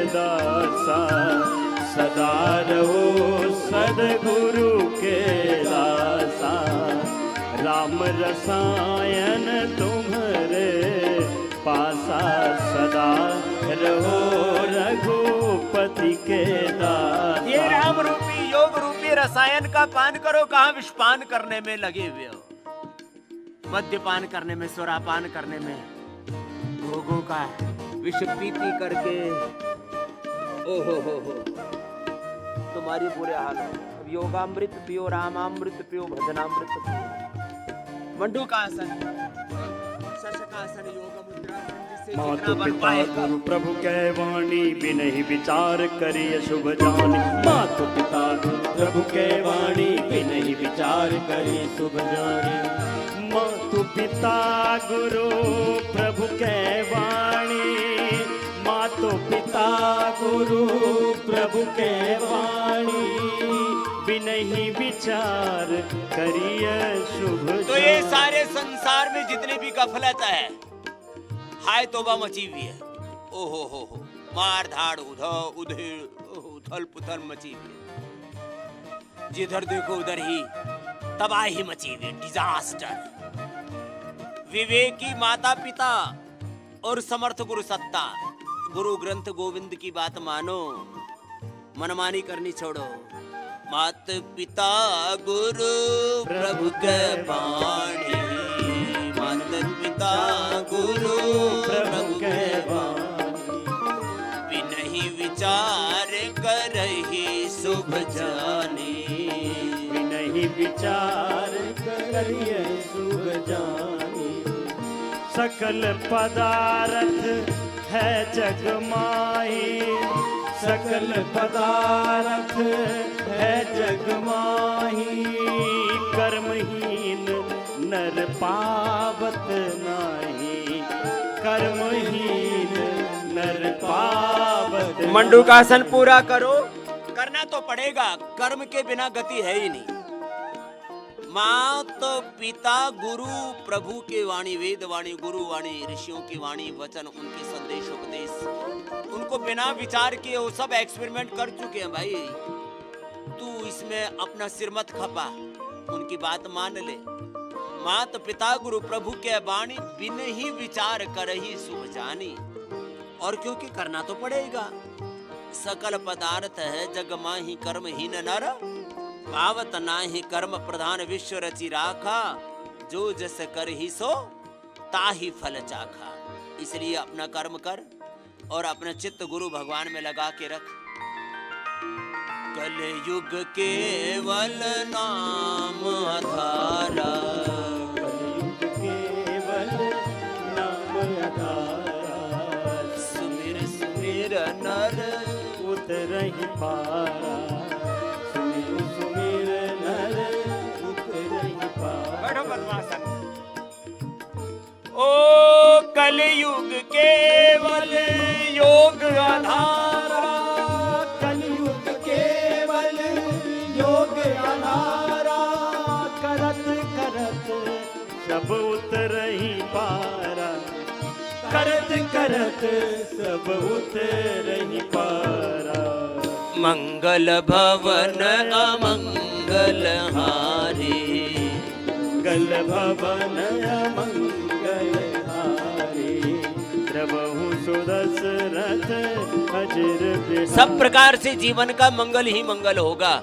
दासा, सदा रहो सद्गुरु के दासा। राम रसायन तुम्हारे पासा, सदा रहो रघुपति के दासा। ये राम रूपी योग रूपी रसायन का पान करो, कहाँ विषपान करने में लगे हुए हो, मद्यपान करने में, सुरापान करने में, भोगों का विष पीती करके। ओ हो, तुम्हारी बुरे हाल हो। अब योगामृत पियो, रामामृत पियो, भजनामृत पियो। मंडूकासन, शशकासन, योग मुद्रा, जिससे मातु जितना बन पिता पाएगा। गुरु प्रभु कह वाणी, बिनहि विचार करिय शुभ जानी। मातु पिता गुरु प्रभु कह वाणी, बिनहि विचार करिय शुभ जानी। मातु पिता गुरु प्रभु कह वाणी, मातु पिता गुरु प्रभु कह वाणी, बिनहि विचार करिय शुभ। तो ये सारे संसार में जितनी भी गफलत है, हाय तौबा मची हुई है। ओ हो, मार धाड़, उथल पुथल मची हुई है। जिधर देखो उधर ही तबाही मची हुई, डिजास्टर। विवेकी माता पिता और समर्थ गुरु सत्ता, गुरु ग्रंथ गोविंद की बात मानो, मनमानी करनी छोड़ो। मात पिता गुरु प्रभु के बाणी, पिता गुरु प्रभु के वाणी, बिनहि विचार करहि शुभ जानी। नहीं विचार करिए शुभ जानी। सकल पदार्थ है जग माही, सकल पदार्थ है जग माही, कर्महीन नर पावत नाही, कर्महीन नर पावत। मंडूकासन पूरा करो। करना तो पड़ेगा, कर्म के बिना गति है ही नहीं। मात पिता गुरु प्रभु के वाणी, वेद वाणी, गुरु वाणी, ऋषियों की वाणी, वचन, उनके संदेश उपदेश, उनको बिना विचार किए वो सब एक्सपेरिमेंट कर चुके हैं भाई। तू इसमें अपना सिर मत खपा, उनकी बात मान ले। मात पिता गुरु प्रभु के वाणी, बिन ही विचार करहि शुभ जानी। और क्योंकि करना तो पड़ेगा। सकल पदार्थ है जग माही, कर्महीन नर पावत नाही, कर्म प्रधान विश्व रचि राखा, जो जस कर ही सो ताही फल चाखा। इसलिए अपना कर्म कर और अपना चित्त गुरु भगवान में लगा के रख। कलयुग केवल नाम आधारा, कलयुग केवल नाम आधारा, सुमिर सुमिर नर उतरहि पारा, सुमिर सुमिर नर उतरहि पारा। बैठो पद्मासन। ओ कलयुग केवल योग आधारा, कलयुग केवल योग आधारा, करत करत सब उतरहि पारा, करत करत सब उतरहि पारा। मंगल भवन अमंगल हारी, मंगल भवन मंगल हारी, प्रभु सुदशरथ अजर। सब प्रकार से जीवन का मंगल ही मंगल होगा।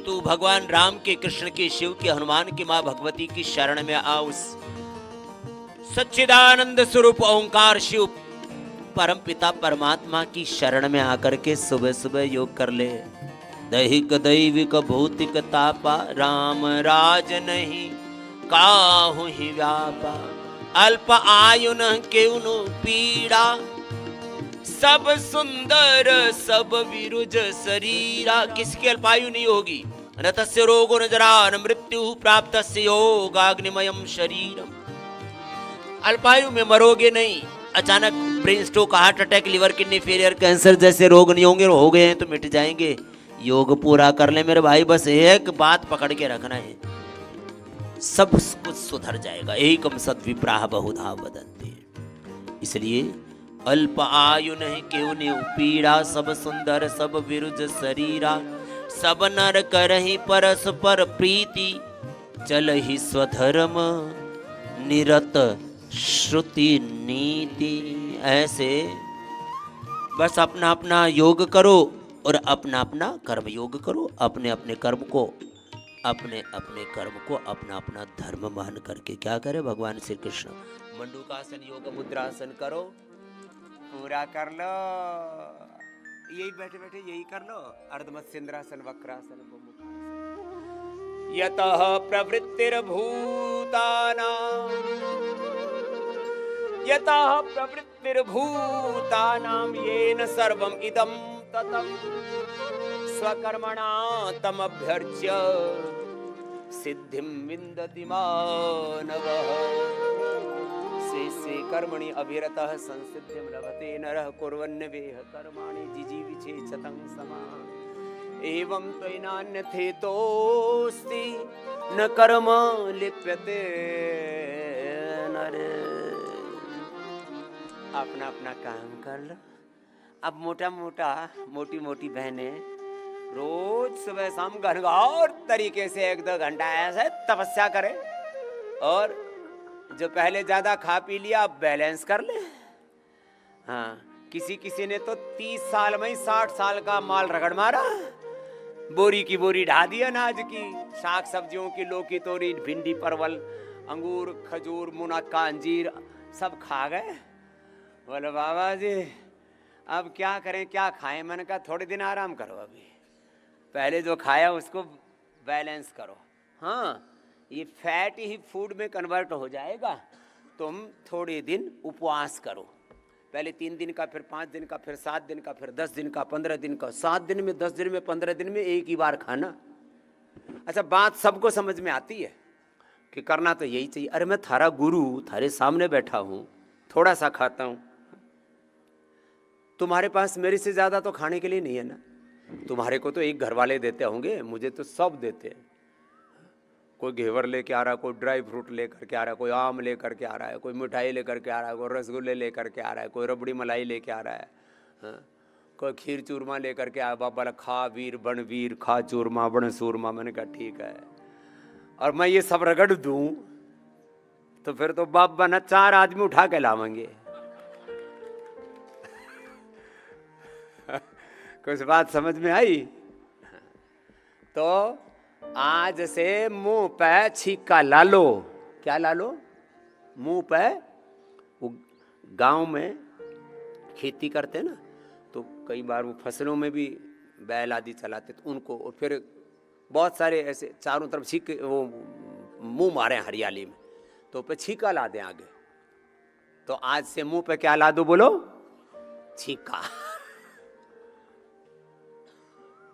तू भगवान राम के, कृष्ण के, शिव के, हनुमान की, माँ भगवती की शरण में आ। उस सच्चिदानंद स्वरूप ओंकार शिव परम पिता परमात्मा की शरण में आकर के सुबह सुबह योग कर ले। दैहिक दैविक भौतिक तापा, राम राज नहीं काहू ही व्यापा। अल्प आयुन केउनु पीड़ा, सब सुंदर सब विरुज शरीरा। किसकी अल्पायु नहीं होगी? रतस्य रोगो न जरा न मृत्यु, प्राप्तस्य योगाग्निमयम शरीरम। अल्पायु में मरोगे नहीं। अचानक brain stroke, heart attack, liver kidney failure, cancer जैसे रोग नहीं होंगे, हो गए हैं तो मिट जाएंगे। योग पूरा कर ले मेरे भाई, बस एक बात पकड़ के रखना है, सब कुछ सुधर जाएगा। एकम सद्विप्राह बहुधा वदन्ति। इसलिए अल्प आयु नहीं केउनि पीड़ा, सब सुंदर सब विरुज शरीरा। सब नर करहि परस्पर प्रीति, चलहि स्वधर्म निरत श्रुति नीति। ऐसे बस अपना अपना योग करो और अपना अपना कर्म योग करो। अपने अपने कर्म को, अपने अपने कर्म को अपना अपना धर्म मान करके क्या करे भगवान श्री कृष्ण। मंडूकासन योग मुद्रासन करो, पूरा कर लो। यही बैठे बैठे यही कर लो। अर्धमत्स्येंद्रासन, वक्रासन, यतः प्रवृत्तिर्भूतानां, यतः प्रवृत्तिर्भूतानां येन सर्वम् इदं ततं, स्वकर्मणा तमभ्यर्च्य सिद्धिं विन्दति मानवः। से कर्मणि अभिरतः संसिद्धिं लभते नरः, कुर्वन्नवेह कर्माणि जिजीविषेच्छतं समाः। एवं त्वयिनान्यथेतोऽस्ति न कर्म लिप्यते नरे। अपना अपना काम कर लो। अब मोटी मोटी बहनें रोज सुबह शाम घनघोर तरीके से 1-2 घंटा ऐसे तपस्या करें, और जो पहले ज्यादा खा पी लिया अब बैलेंस कर ले। हाँ, किसी ने तो 30 साल में ही 60 साल का माल रगड़ मारा। बोरी की बोरी ढा दी अनाज की, साग सब्जियों की, लौकी, तोरी, भिंडी, परवल, अंगूर, खजूर, मुनक्का, अंजीर, सब खा गए। बोले बाबा जी अब क्या करें, क्या खाएं? मैंने कहा थोड़े दिन आराम करो, अभी पहले जो खाया उसको बैलेंस करो। हाँ, ये फैट ही फूड में कन्वर्ट हो जाएगा। तुम थोड़े दिन उपवास करो, पहले 3 दिन का, फिर 5 दिन का, फिर 7 दिन का, फिर 10 दिन का, 15 दिन का, 7 दिन में, 10 दिन में, 15 दिन में एक ही बार खाना। अच्छा, बात सबको समझ में आती है कि करना तो यही चाहिए। अरे मैं थारा गुरु थारे सामने बैठा हूँ, थोड़ा सा खाता हूँ, तुम्हारे पास मेरे से ज़्यादा तो खाने के लिए नहीं है ना। तुम्हारे को तो एक घर वाले देते होंगे, मुझे तो सब देते हैं। कोई घेवर लेके आ रहा है, कोई ड्राई फ्रूट लेकर के आ रहा है, कोई आम लेकर के आ रहा है, कोई मिठाई लेकर के आ रहा है, कोई रसगुल्ले लेकर के आ रहा है, कोई रबड़ी मलाई लेके आ रहा है, हाँ? कोई खीर चूरमा लेकर के आया। बाबा खा वीर बन वीर, खा चूरमा बन सूरमा। मैंने कहा ठीक है, और मैं ये सब रगड़ दूं तो फिर तो बाबा ना 4 आदमी उठा के लावेंगे। कुछ बात समझ में आई? तो आज से मुंह पे छीका ला लो। क्या ला लो? मुंह पे। वो गांव में खेती करते ना, तो कई बार वो फसलों में भी बैल आदि चलाते, तो उनको, और फिर बहुत सारे ऐसे चारों तरफ छीक वो मुंह मारे हरियाली में, तो पे छीका ला दें आगे। तो आज से मुंह पे क्या ला दो? बोलो, छीका।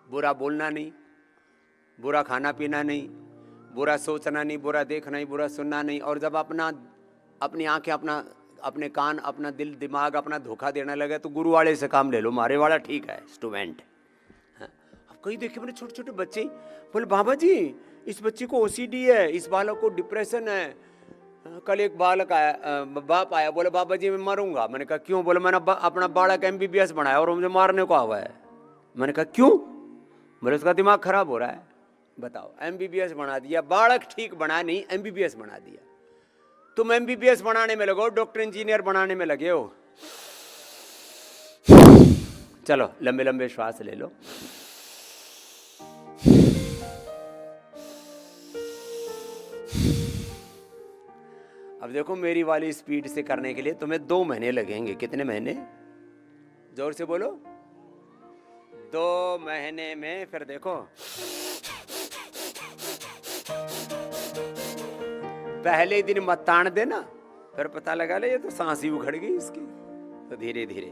बुरा बोलना नहीं, बुरा खाना पीना नहीं, बुरा सोचना नहीं, बुरा देखना नहीं, बुरा सुनना नहीं। और जब अपनी आंखें, अपने कान, अपना दिल दिमाग अपना धोखा देने लगे तो गुरु वाले से काम ले लो। मारे वाला ठीक है, स्टूडेंट। अब कई देखे मैंने छोटे छोटे बच्चे, बोले बाबा जी इस बच्चे को ओसीडी है, इस बालक को डिप्रेशन है। कल एक बालक आया, बाप आया, बोले बाबा जी मैं मरूंगा। मैंने कहा क्यों? बोले मैंने अपना बालक MBBS बनाया और मुझे मारने को आवा है। मैंने कहा क्यों? बोले उसका दिमाग खराब हो रहा है। बताओ, MBBS बना दिया, बालक ठीक बना नहीं, MBBS बना दिया। तुम MBBS बनाने में लगो, डॉक्टर इंजीनियर बनाने में लगे हो। चलो लंबे लंबे श्वास ले लो। अब देखो, मेरी वाली स्पीड से करने के लिए तुम्हें 2 महीने लगेंगे। कितने महीने? जोर से बोलो। 2 महीने में फिर देखो, पहले दिन मत तान देना, फिर पता लगा ले ये तो सांस ही उखड़ गई इसकी। तो धीरे धीरे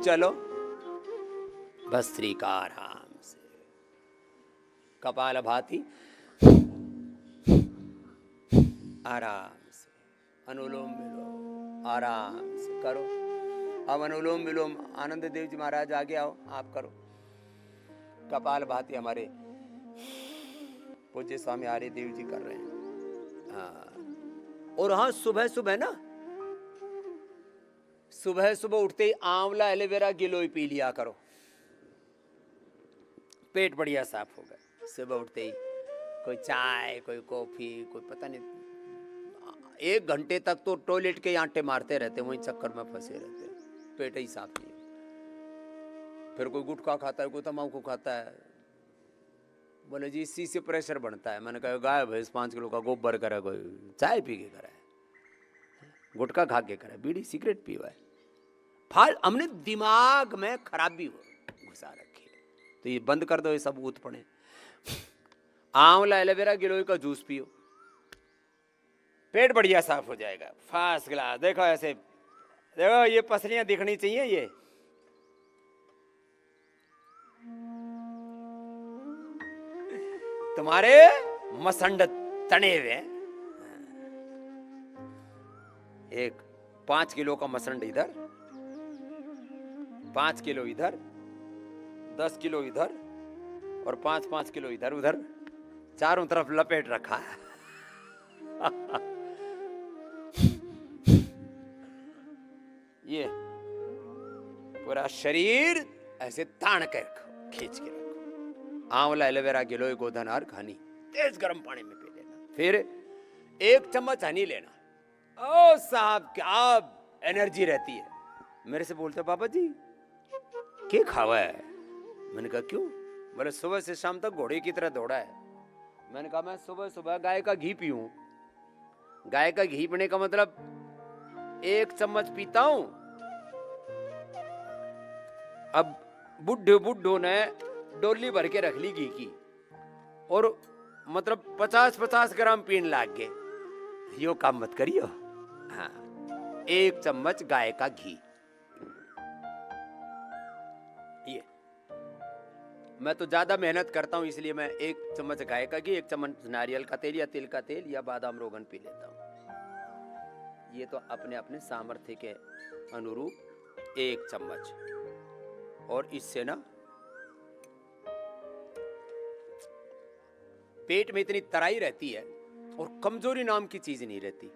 चलो, भस्त्रिका आराम से, कपाल भाती आराम से, अनुलोम विलोम आराम से करो। अब अनुलोम विलोम आनंद देव जी महाराज आगे आओ, आप करो। कपाल भाती हमारे पूज्य स्वामी आर्य देव जी कर रहे हैं। हाँ, और हाँ, सुबह सुबह ना, सुबह सुबह उठते ही आंवला एलोवेरा गिलोय पी लिया करो, पेट बढ़िया साफ होगा। सुबह उठते ही कोई चाय, कोई कॉफी, कोई पता नहीं, 1 घंटे तक तो टॉयलेट के आंटे मारते रहते, वहीं चक्कर में फंसे रहते, पेट ही साफ नहीं। फिर कोई गुटखा खाता है, कोई तम्बाकू खाता है। बोले जी इसी से प्रेशर बढ़ता है। मैंने कहा गाय भैंस 5 किलो का गोबर करे, कोई चाय पी के करे, गुटखा खा के करे, बीड़ी सिगरेट पी हुआ है। फाल हमने दिमाग में खराबी हो घुसा रखी है, तो ये बंद कर दो, ये सब ऊत पड़े। आंवला एलोवेरा गिलोय का जूस पियो, पेट बढ़िया साफ हो जाएगा, फर्स्ट क्लास। देखो ऐसे, देखो ये पसलियां दिखनी चाहिए, ये तुम्हारे मसंड तने हुए। एक 5 किलो का मसंड इधर, 5 किलो इधर, 10 किलो इधर, और 5-5 किलो इधर उधर, चारों तरफ लपेट रखा है। ये पूरा शरीर ऐसे तान कर रखो, खींच के रखो। आंवला एलोवेरा गिलोय गोधन अर्क हनी तेज गर्म पानी में पी लेना, फिर 1 चम्मच हनी लेना। ओ साहब क्या एनर्जी रहती है। मेरे से बोलते बाबा जी क्या खावा है? मैंने कहा क्यों? बोले सुबह से शाम तक घोड़े की तरह दौड़ा है, मैंने कहा मैं सुबह सुबह गाय का घी पीऊं। गाय का घी पीने का मतलब 1 चम्मच पीता हूं। अब बुड्ढो ने डोली भर के रख ली घी की और मतलब 50-50 ग्राम पीने लाग गए। यो काम मत करियो। हाँ, 1 चम्मच गाय का घी। ये मैं तो ज्यादा मेहनत करता हूं, इसलिए मैं 1 चम्मच गाय का घी, 1 चम्मच नारियल का तेल या तिल का तेल या बादाम रोगन पी लेता हूं। ये तो अपने अपने सामर्थ्य के अनुरूप 1 चम्मच। और इससे ना पेट में इतनी तराई रहती है और कमजोरी नाम की चीज नहीं रहती।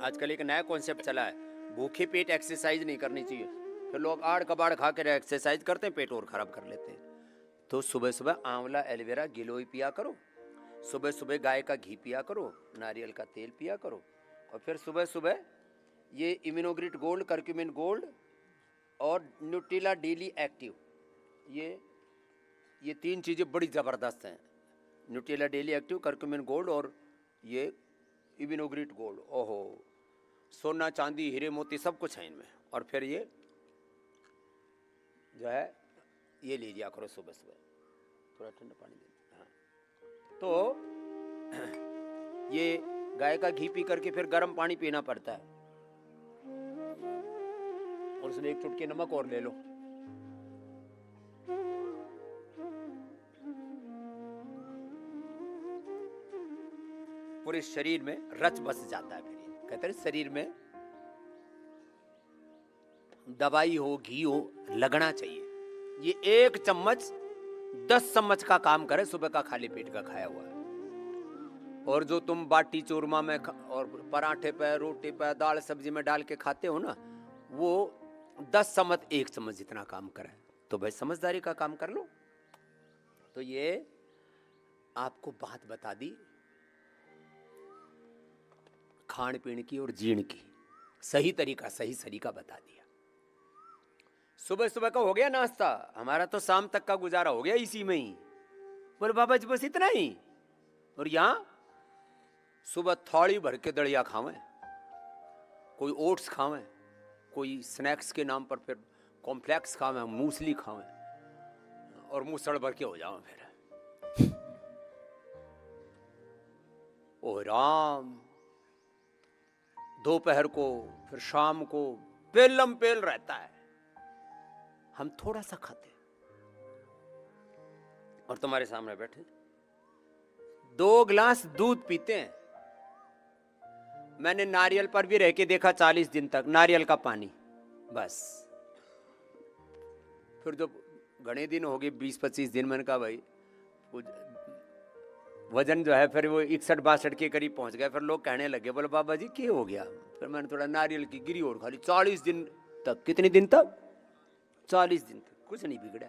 आजकल एक नया कॉन्सेप्ट चला है, भूखे पेट एक्सरसाइज नहीं करनी चाहिए। फिर लोग आड़ कबाड़ खा कर एक्सरसाइज करते हैं, पेट और खराब कर लेते हैं। तो सुबह सुबह आंवला एलोवेरा गिलोय पिया करो, सुबह सुबह गाय का घी पिया करो, नारियल का तेल पिया करो, और फिर सुबह सुबह ये इम्यूनोग्रिट गोल्ड, करक्यूमिन गोल्ड और न्यूट्रिला डेली एक्टिव, ये 3 चीज़ें बड़ी ज़बरदस्त हैं। Nutrela daily active, curcumin gold और ये इम्यूनोग्रिट गोल्ड। ओहो, सोना चांदी हीरे मोती सब कुछ है इनमें। और फिर ये जो है ये ले लिया करो सुबह सुबह, थोड़ा ठंडा पानी दे। हाँ, तो ये गाय का घी पी करके फिर गर्म पानी पीना पड़ता है और उसमें 1 चुटकी नमक और ले लो। पूरे शरीर में रच बस जाता है। फिर कहते हैं शरीर में दवाई हो, घी हो, लगना चाहिए। ये 1 चम्मच 10 चम्मच का काम करे सुबह का खाली पेट का खाया हुआ है। और जो तुम बाटी चूरमा में और पराठे पे, रोटी पे, दाल सब्जी में डाल के खाते हो ना, वो 10 चम्मच 1 चम्मच जितना काम करे। तो भाई समझदारी का काम कर लो। तो ये आपको बात बता दी खान पीन की और जीण की, सही तरीका सही सलीका बता दिया। सुबह सुबह का हो गया नाश्ता, हमारा तो शाम तक का गुजारा हो गया इसी में ही। बोले बाबा जी बस इतना ही? और यहाँ सुबह थाली भर के दड़िया खावें, कोई ओट्स खावें, कोई स्नैक्स के नाम पर फिर कॉम्प्लेक्स खावें, मूसली खावें और मुंह सड़ भर के हो जाओ फिर। ओ राम, दोपहर को फिर शाम को पेलम पेल रहता है। हम थोड़ा सा खाते और तुम्हारे सामने बैठे 2 गिलास दूध पीते हैं। मैंने नारियल पर भी रह के देखा 40 दिन तक, नारियल का पानी बस। फिर जब घने दिन हो गए 20-25 दिन, मैंने कहा भाई वजन जो है फिर वो 61-62 के करीब पहुंच गया। फिर लोग कहने लगे बोले बाबा जी क्या हो गया? फिर मैंने थोड़ा नारियल की गिरी और खा ली 40 दिन तक। कितने दिन तक? 40 दिन तक कुछ नहीं बिगड़ा।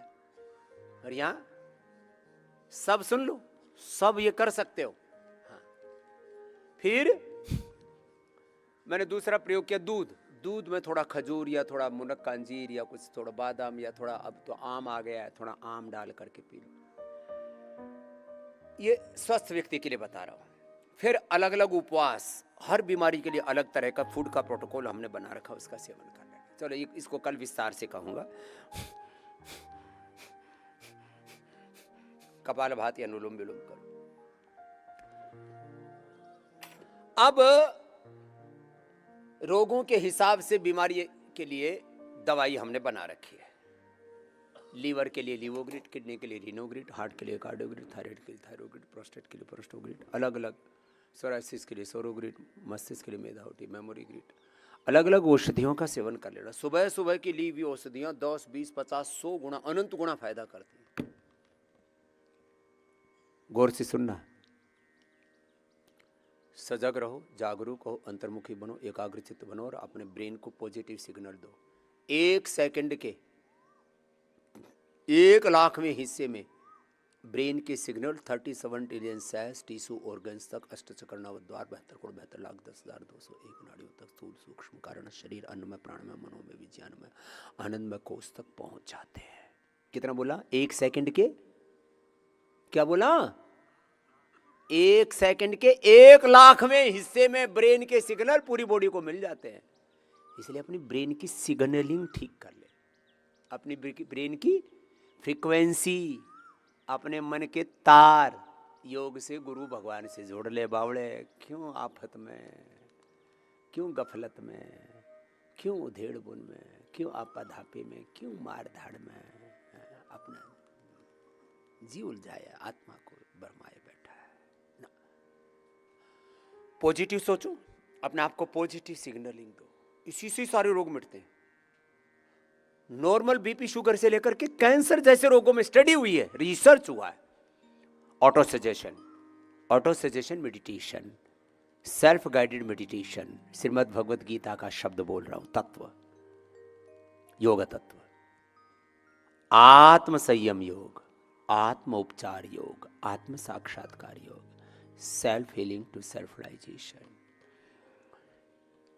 और यहाँ सब सुन लो, सब ये कर सकते हो। हाँ। फिर मैंने दूसरा प्रयोग किया, दूध में थोड़ा खजूर या थोड़ा मुनक्का अंजीर या कुछ थोड़ा बादाम या थोड़ा, अब तो आम आ गया है, थोड़ा आम डाल करके पी लो। ये स्वस्थ व्यक्ति के लिए बता रहा हूं। फिर अलग अलग उपवास, हर बीमारी के लिए अलग तरह का फूड का प्रोटोकॉल हमने बना रखा, उसका सेवन करना। चलो इसको कल विस्तार से कहूंगा। कपालभाति या अनुलोम विलोम करो। अब रोगों के हिसाब से बीमारी के लिए दवाई हमने बना रखी है। लीवर के लिए लीवोग्रिड, किडनी के लिए रीनोग्रिड, हार्ट के लिए कार्डियोग्रिड, थायराइड के लिए थायरोग्रिड, प्रोस्टेट के लिए प्रोस्टोग्रिड, अलग अलग, सोराइसिस के लिए सोरोग्रिड, मस्तिष्क के लिए मेधावटी, मेमोरी ग्रिड, अलग अलग औषधियों का सेवन कर लेना। सुबह सुबह की ली हुई औषधियां 10, 20, 50, 100 गुना, अनंत गुना फायदा करती हैं। गौर से सुनना, सजग रहो, जागरूक हो, अंतर्मुखी बनो, एकाग्रचित्त बनो और अपने ब्रेन को पॉजिटिव सिग्नल दो। 1 सेकंड के 1,00,000वें हिस्से में ब्रेन के signal 37 trillion cells, tissue, organs तक, अष्टचक्र, नवद्वार, 72 करोड़ 72 लाख 10,201 नाड़ियों तक, स्थूल सूक्ष्म कारण शरीर, अन्न में, प्राण में, मनो में, विज्ञान में, आनंद में, कोष तक पहुंच जाते हैं। कितना बोला? 1 सेकंड के, क्या बोला? 1 सेकंड के 1,00,000वें हिस्से में ब्रेन के सिग्नल पूरी बॉडी को मिल जाते हैं। इसलिए अपनी ब्रेन की सिग्नलिंग ठीक कर ले, अपनी ब्रेन की फ्रीक्वेंसी, अपने मन के तार योग से गुरु भगवान से जोड़ ले। बावड़े, क्यों आफत में, क्यों गफलत में, क्यों उधेड़ बुन में, क्यों आपाधापी में, क्यों मार धाड़ में अपना जी उलझाया, आत्मा को भरमाए बैठा है ना। पॉजिटिव सोचो, अपने आप को पॉजिटिव सिग्नलिंग दो, इसी से सारे रोग मिटते हैं। नॉर्मल बीपी शुगर से लेकर के कैंसर जैसे रोगों में स्टडी हुई है, रिसर्च हुआ है। Auto suggestion meditation, self guided meditation, Shrimad Bhagavad Gita का शब्द बोल रहा हूं, तत्व, योग तत्व, आत्म संयम योग, आत्म उपचार योग, आत्म साक्षात्कार योग, self healing to self realisation.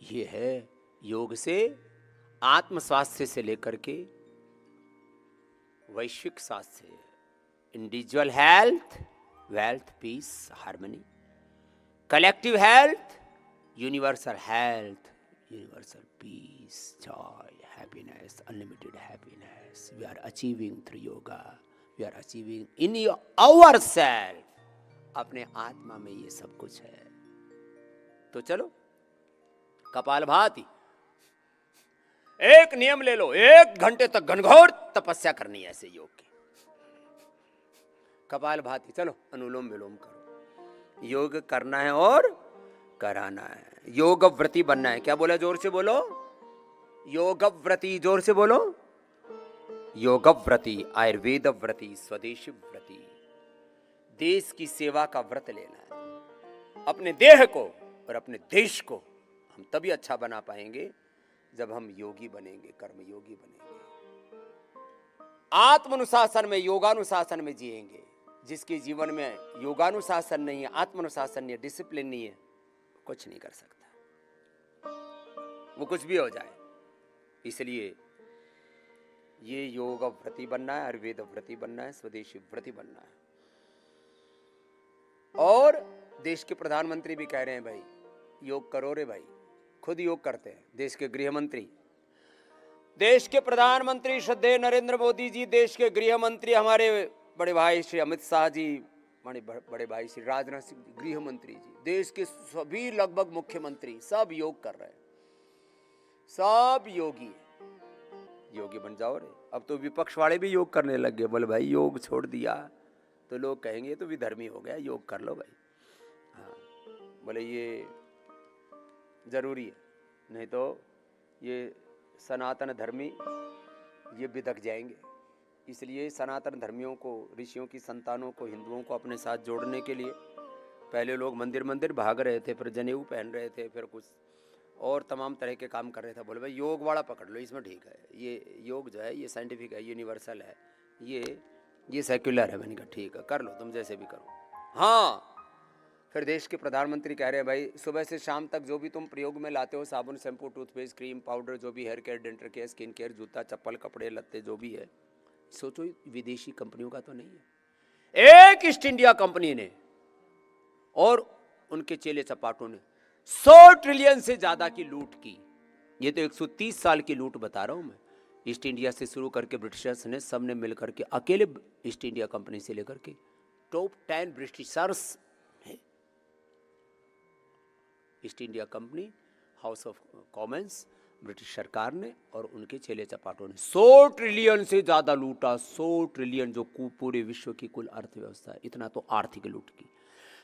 ये है योग से आत्म स्वास्थ्य से लेकर के वैश्विक स्वास्थ्य, individual health, wealth, peace, harmony, collective health, universal health, universal peace, joy, happiness, unlimited happiness. We are achieving through yoga. We are achieving in ourselves. अपने आत्मा में ये सब कुछ है। तो चलो कपालभाति, एक नियम ले लो, 1 घंटे तक घनघोर तपस्या करनी है ऐसे योग की। कपालभाति, चलो अनुलोम विलोम करो। योग करना है और कराना है, योग व्रती बनना है। क्या बोला, जोर से बोलो, योग व्रती, जोर से बोलो, योग व्रती, आयुर्वेद व्रती, स्वदेशी व्रती, देश की सेवा का व्रत लेना है। अपने देह को और अपने देश को हम तभी अच्छा बना पाएंगे जब हम योगी बनेंगे, कर्मयोगी बनेंगे, आत्मानुशासन में, योगानुशासन में जिएंगे। जिसके जीवन में योगानुशासन नहीं है, आत्मानुशासन नहीं है, डिसिप्लिन नहीं है, कुछ नहीं कर सकता, वो कुछ भी हो जाए। इसलिए ये योग व्रती बनना है, आयुर्वेद व्रती बनना है, स्वदेशी व्रती बनना है। और देश के प्रधानमंत्री भी कह रहे हैं, भाई योग करो रे भाई, खुद योग करते हैं। देश के गृह मंत्री, देश के प्रधानमंत्री श्रद्धेय नरेंद्र मोदी जी, देश के गृह मंत्री हमारे बड़े भाई श्री अमित शाह जी, हमारे बड़े भाई श्री राजनाथ सिंह जी, गृह मंत्री जी, देश के सभी लगभग मुख्यमंत्री सब योग कर रहे हैं, सब योगी। योगी बन जाओ रे। अब तो विपक्ष वाले भी योग करने लग गए, बोले भाई योग छोड़ दिया तो लोग कहेंगे तो विधर्मी हो गया, योग कर लो भाई। हाँ, बोले ये जरूरी है, नहीं तो ये सनातन धर्मी ये बिदक जाएंगे। इसलिए सनातन धर्मियों को, ऋषियों की संतानों को, हिंदुओं को अपने साथ जोड़ने के लिए पहले लोग मंदिर मंदिर भाग रहे थे, फिर जनेऊ पहन रहे थे, फिर कुछ और तमाम तरह के काम कर रहे थे। बोले भाई योग वाला पकड़ लो, इसमें ठीक है, ये योग जो है ये साइंटिफिक है, यूनिवर्सल है, ये सेक्युलर है। मैंने कहा ठीक है, कर लो तुम जैसे भी करो। हाँ, फिर देश के प्रधानमंत्री कह रहे हैं भाई सुबह से शाम तक जो भी तुम प्रयोग में लाते हो, साबुन, शैम्पू, टूथपेस्ट, क्रीम, पाउडर, जो भी hair care, dental care, skin care, जूता, चप्पल, कपड़े, लत्ते, जो भी है, सोचो विदेशी कंपनियों का तो नहीं है। एक ईस्ट इंडिया कंपनी ने और उनके चेले चपाटों ने 100 ट्रिलियन से ज्यादा की लूट की। ये तो 130 साल की लूट बता रहा हूं मैं। ईस्ट इंडिया से शुरू करके ब्रिटिशर्स ने, सब ने मिलकर के, अकेले ईस्ट इंडिया कंपनी से लेकर के टॉप 10 ब्रिटिशर्स है। East India company, house of Commons, British सरकार ने और उनके चेले चपाटों ने 100 ट्रिलियन से ज्यादा लूटा। 100 ट्रिलियन, जो पूरे विश्व की कुल अर्थव्यवस्था है, इतना तो आर्थिक लूट की,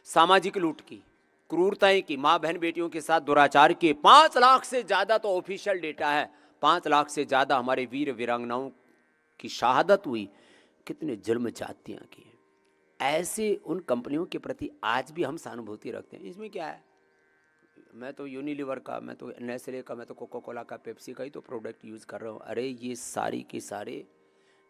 सामाजिक लूट की, क्रूरताएं की, माँ बहन बेटियों के साथ दुराचार किए। 5 लाख से ज्यादा तो ऑफिशियल डेटा है, 5 लाख से ज्यादा हमारे वीर वीरांगनाओं की शहादत हुई। कितने जुल्म जातियां की। ऐसे उन कंपनियों के प्रति आज भी हम सहानुभूति रखते हैं। इसमें क्या है, मैं तो यूनिलीवर का, मैं तो नेस्ले का, मैं तो कोका कोला का, पेप्सी का ही तो प्रोडक्ट यूज़ कर रहा हूँ। अरे ये सारी के सारे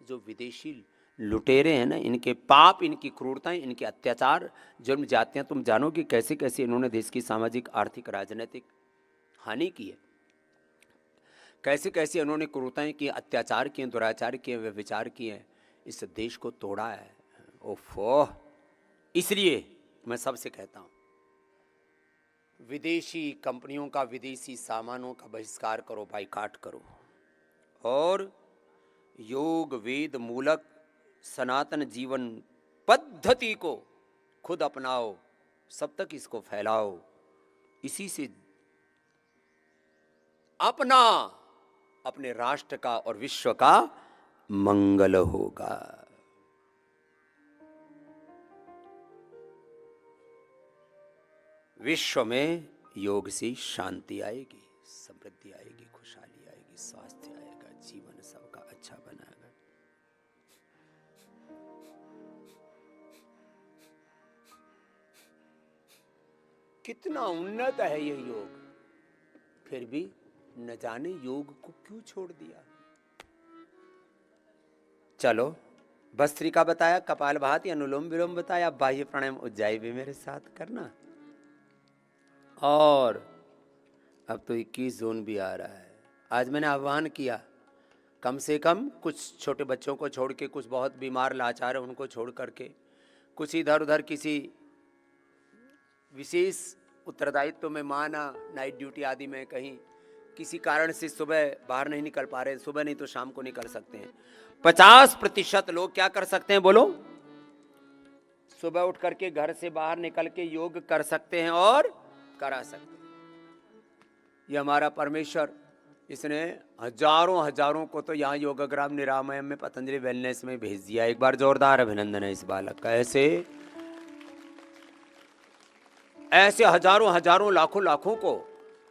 जो विदेशी लुटेरे हैं ना, इनके पाप, इनकी क्रूरताएं, इनके अत्याचार, जुर्म जातियाँ, तुम जानोगे कैसे कैसे इन्होंने देश की सामाजिक, आर्थिक, राजनीतिक हानि की है, कैसे कैसे उन्होंने क्रूरताएं की, अत्याचार किए, दुराचार किए, व्यभिचार किए, इस देश को तोड़ा है। ओफो, इसलिए मैं सबसे कहता हूं, विदेशी कंपनियों का, विदेशी सामानों का बहिष्कार करो, बाइकाट करो, और योग वेद मूलक सनातन जीवन पद्धति को खुद अपनाओ, सब तक इसको फैलाओ। इसी से अपने राष्ट्र का और विश्व का मंगल होगा। विश्व में योग से शांति आएगी, समृद्धि आएगी, खुशहाली आएगी, स्वास्थ्य आएगा, जीवन सबका अच्छा बनेगा। कितना उन्नत है ये योग, फिर भी न जाने योग को क्यों छोड़ दिया। चलो, भस्त्रिका बताया, कपालभाति, अनुलोम विलोम बताया, बाह्य प्राणायाम उज्जाई भी मेरे साथ करना। और अब तो 21 जून भी आ रहा है। आज मैंने आह्वान किया, कम से कम कुछ छोटे बच्चों को छोड़ के, कुछ बहुत बीमार लाचार है उनको छोड़ करके, कुछ इधर उधर किसी विशेष उत्तरदायित्व में, माना नाइट ड्यूटी आदि में कहीं किसी कारण से सुबह बाहर नहीं निकल पा रहे, सुबह नहीं तो शाम को निकल सकते हैं। 50% लोग क्या कर सकते हैं बोलो? सुबह उठ करके घर से बाहर निकल के योग कर सकते हैं और करा सकते हैं। ये हमारा परमेश्वर, इसने हजारों को तो यहाँ योगग्राम निरामयम में, पतंजलि वेलनेस में भेज दिया। एक बार जोरदार अभिनंदन है इस बालक का। ऐसे हजारों लाखों को,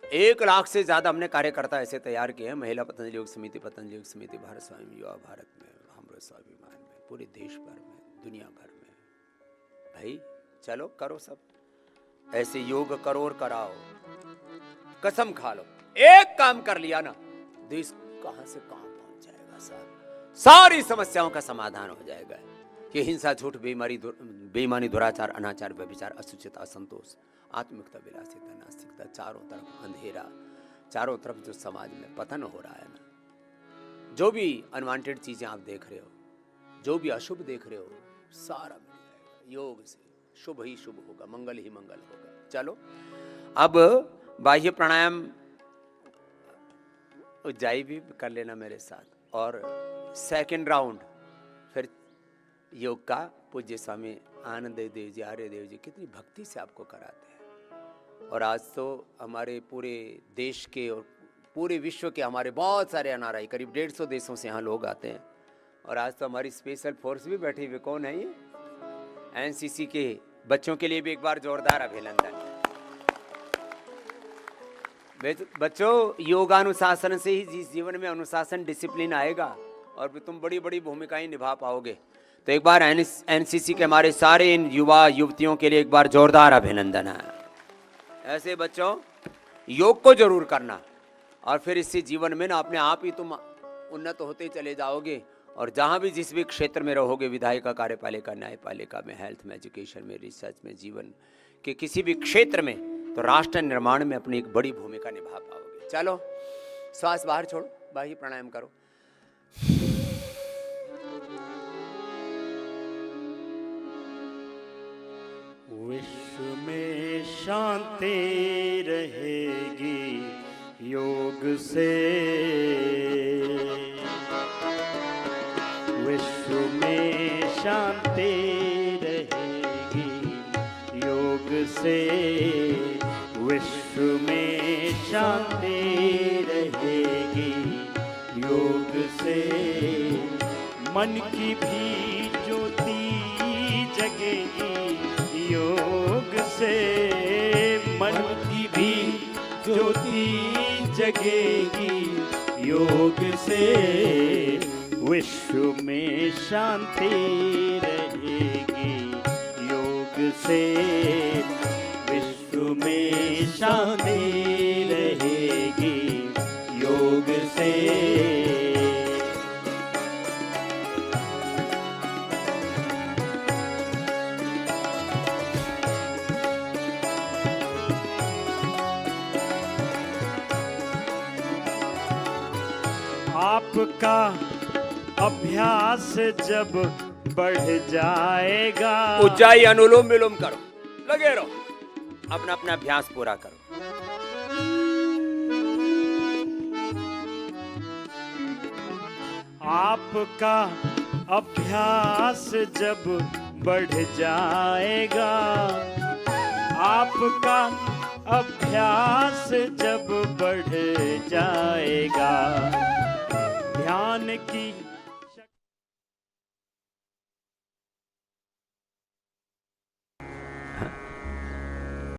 1 लाख से ज्यादा हमने कार्यकर्ता ऐसे तैयार किए हैं। महिला पतंजलि योग समिति, पतंजलि योग समिति, भारत स्वामी युवा भारत में, हमारे स्वाभिमान में, पूरे देश भर में, दुनिया भर में। भाई चलो करो, सब ऐसे योग करो और कराओ। कसम खा लो, एक काम कर लिया ना, देश कहां से कहां पहुंच जाएगा साहब। सारी समस्याओं का समाधान हो जाएगा। ये हिंसा, झूठ, बेईमानी, दुराचार, अनाचार, व्यभिचार, अशुचिता, असंतोष, आत्मिकता, विलासिता, नास्तिकता, चारों तरफ अंधेरा, चारों तरफ जो समाज में पतन हो रहा है ना, जो भी अनवांटेड चीजें आप देख रहे हो, जो भी अशुभ देख रहे हो, सारा मिल जाएगा योग से। शुभ ही शुभ होगा, मंगल ही मंगल होगा। चलो, अब बाह्य प्राणायाम उज्जाई भी कर लेना मेरे साथ, और सेकंड राउंड फिर योग का पूज्य स्वामी आनंद देव जी, आर्य देव जी कितनी भक्ति से आपको कराते हैं। और आज तो हमारे पूरे देश के और पूरे विश्व के हमारे बहुत सारे एनआरआई, करीब 150 देशों से यहाँ लोग आते हैं। और आज तो हमारी स्पेशल फोर्स भी बैठी हुई। कौन है ये? एनसीसी के बच्चों के लिए भी एक बार जोरदार अभिनंदन। बच्चों, योगानुशासन से ही जीवन में अनुशासन, डिसिप्लिन आएगा और भी तुम बड़ी बड़ी भूमिकाएं निभा पाओगे। तो एक बार एनसीसी के हमारे सारे इन युवा युवतियों के लिए एक बार जोरदार अभिनंदन है। ऐसे बच्चों, योग को जरूर करना, और फिर इससे जीवन में ना अपने आप ही तुम उन्नत होते चले जाओगे। और जहाँ भी जिस भी क्षेत्र में रहोगे, विधायिका, कार्यपालिका, न्यायपालिका में, हेल्थ में, एजुकेशन में, रिसर्च में, जीवन के किसी भी क्षेत्र में, तो राष्ट्र निर्माण में अपनी एक बड़ी भूमिका निभा पाओगे। चलो, श्वास बाहर छोड़ो, बाह्य प्राणायाम करो। विश्व में शांति रहेगी योग से, विश्व में शांति रहेगी योग से, विश्व में शांति रहेगी योग से। मन की भी ज्योति जगेगी योग से, मन की भी ज्योति जगेगी योग से। विश्व में शांति रहेगी योग से, विश्व में शांति रहेगी योग से। आपका अभ्यास जब बढ़ जाएगा, उज्जाई अनुलोम विलोम करो, लगे रहो, अपना अपना अभ्यास पूरा करो। आपका अभ्यास जब बढ़ जाएगा, आपका अभ्यास जब बढ़ जाएगा, ध्यान की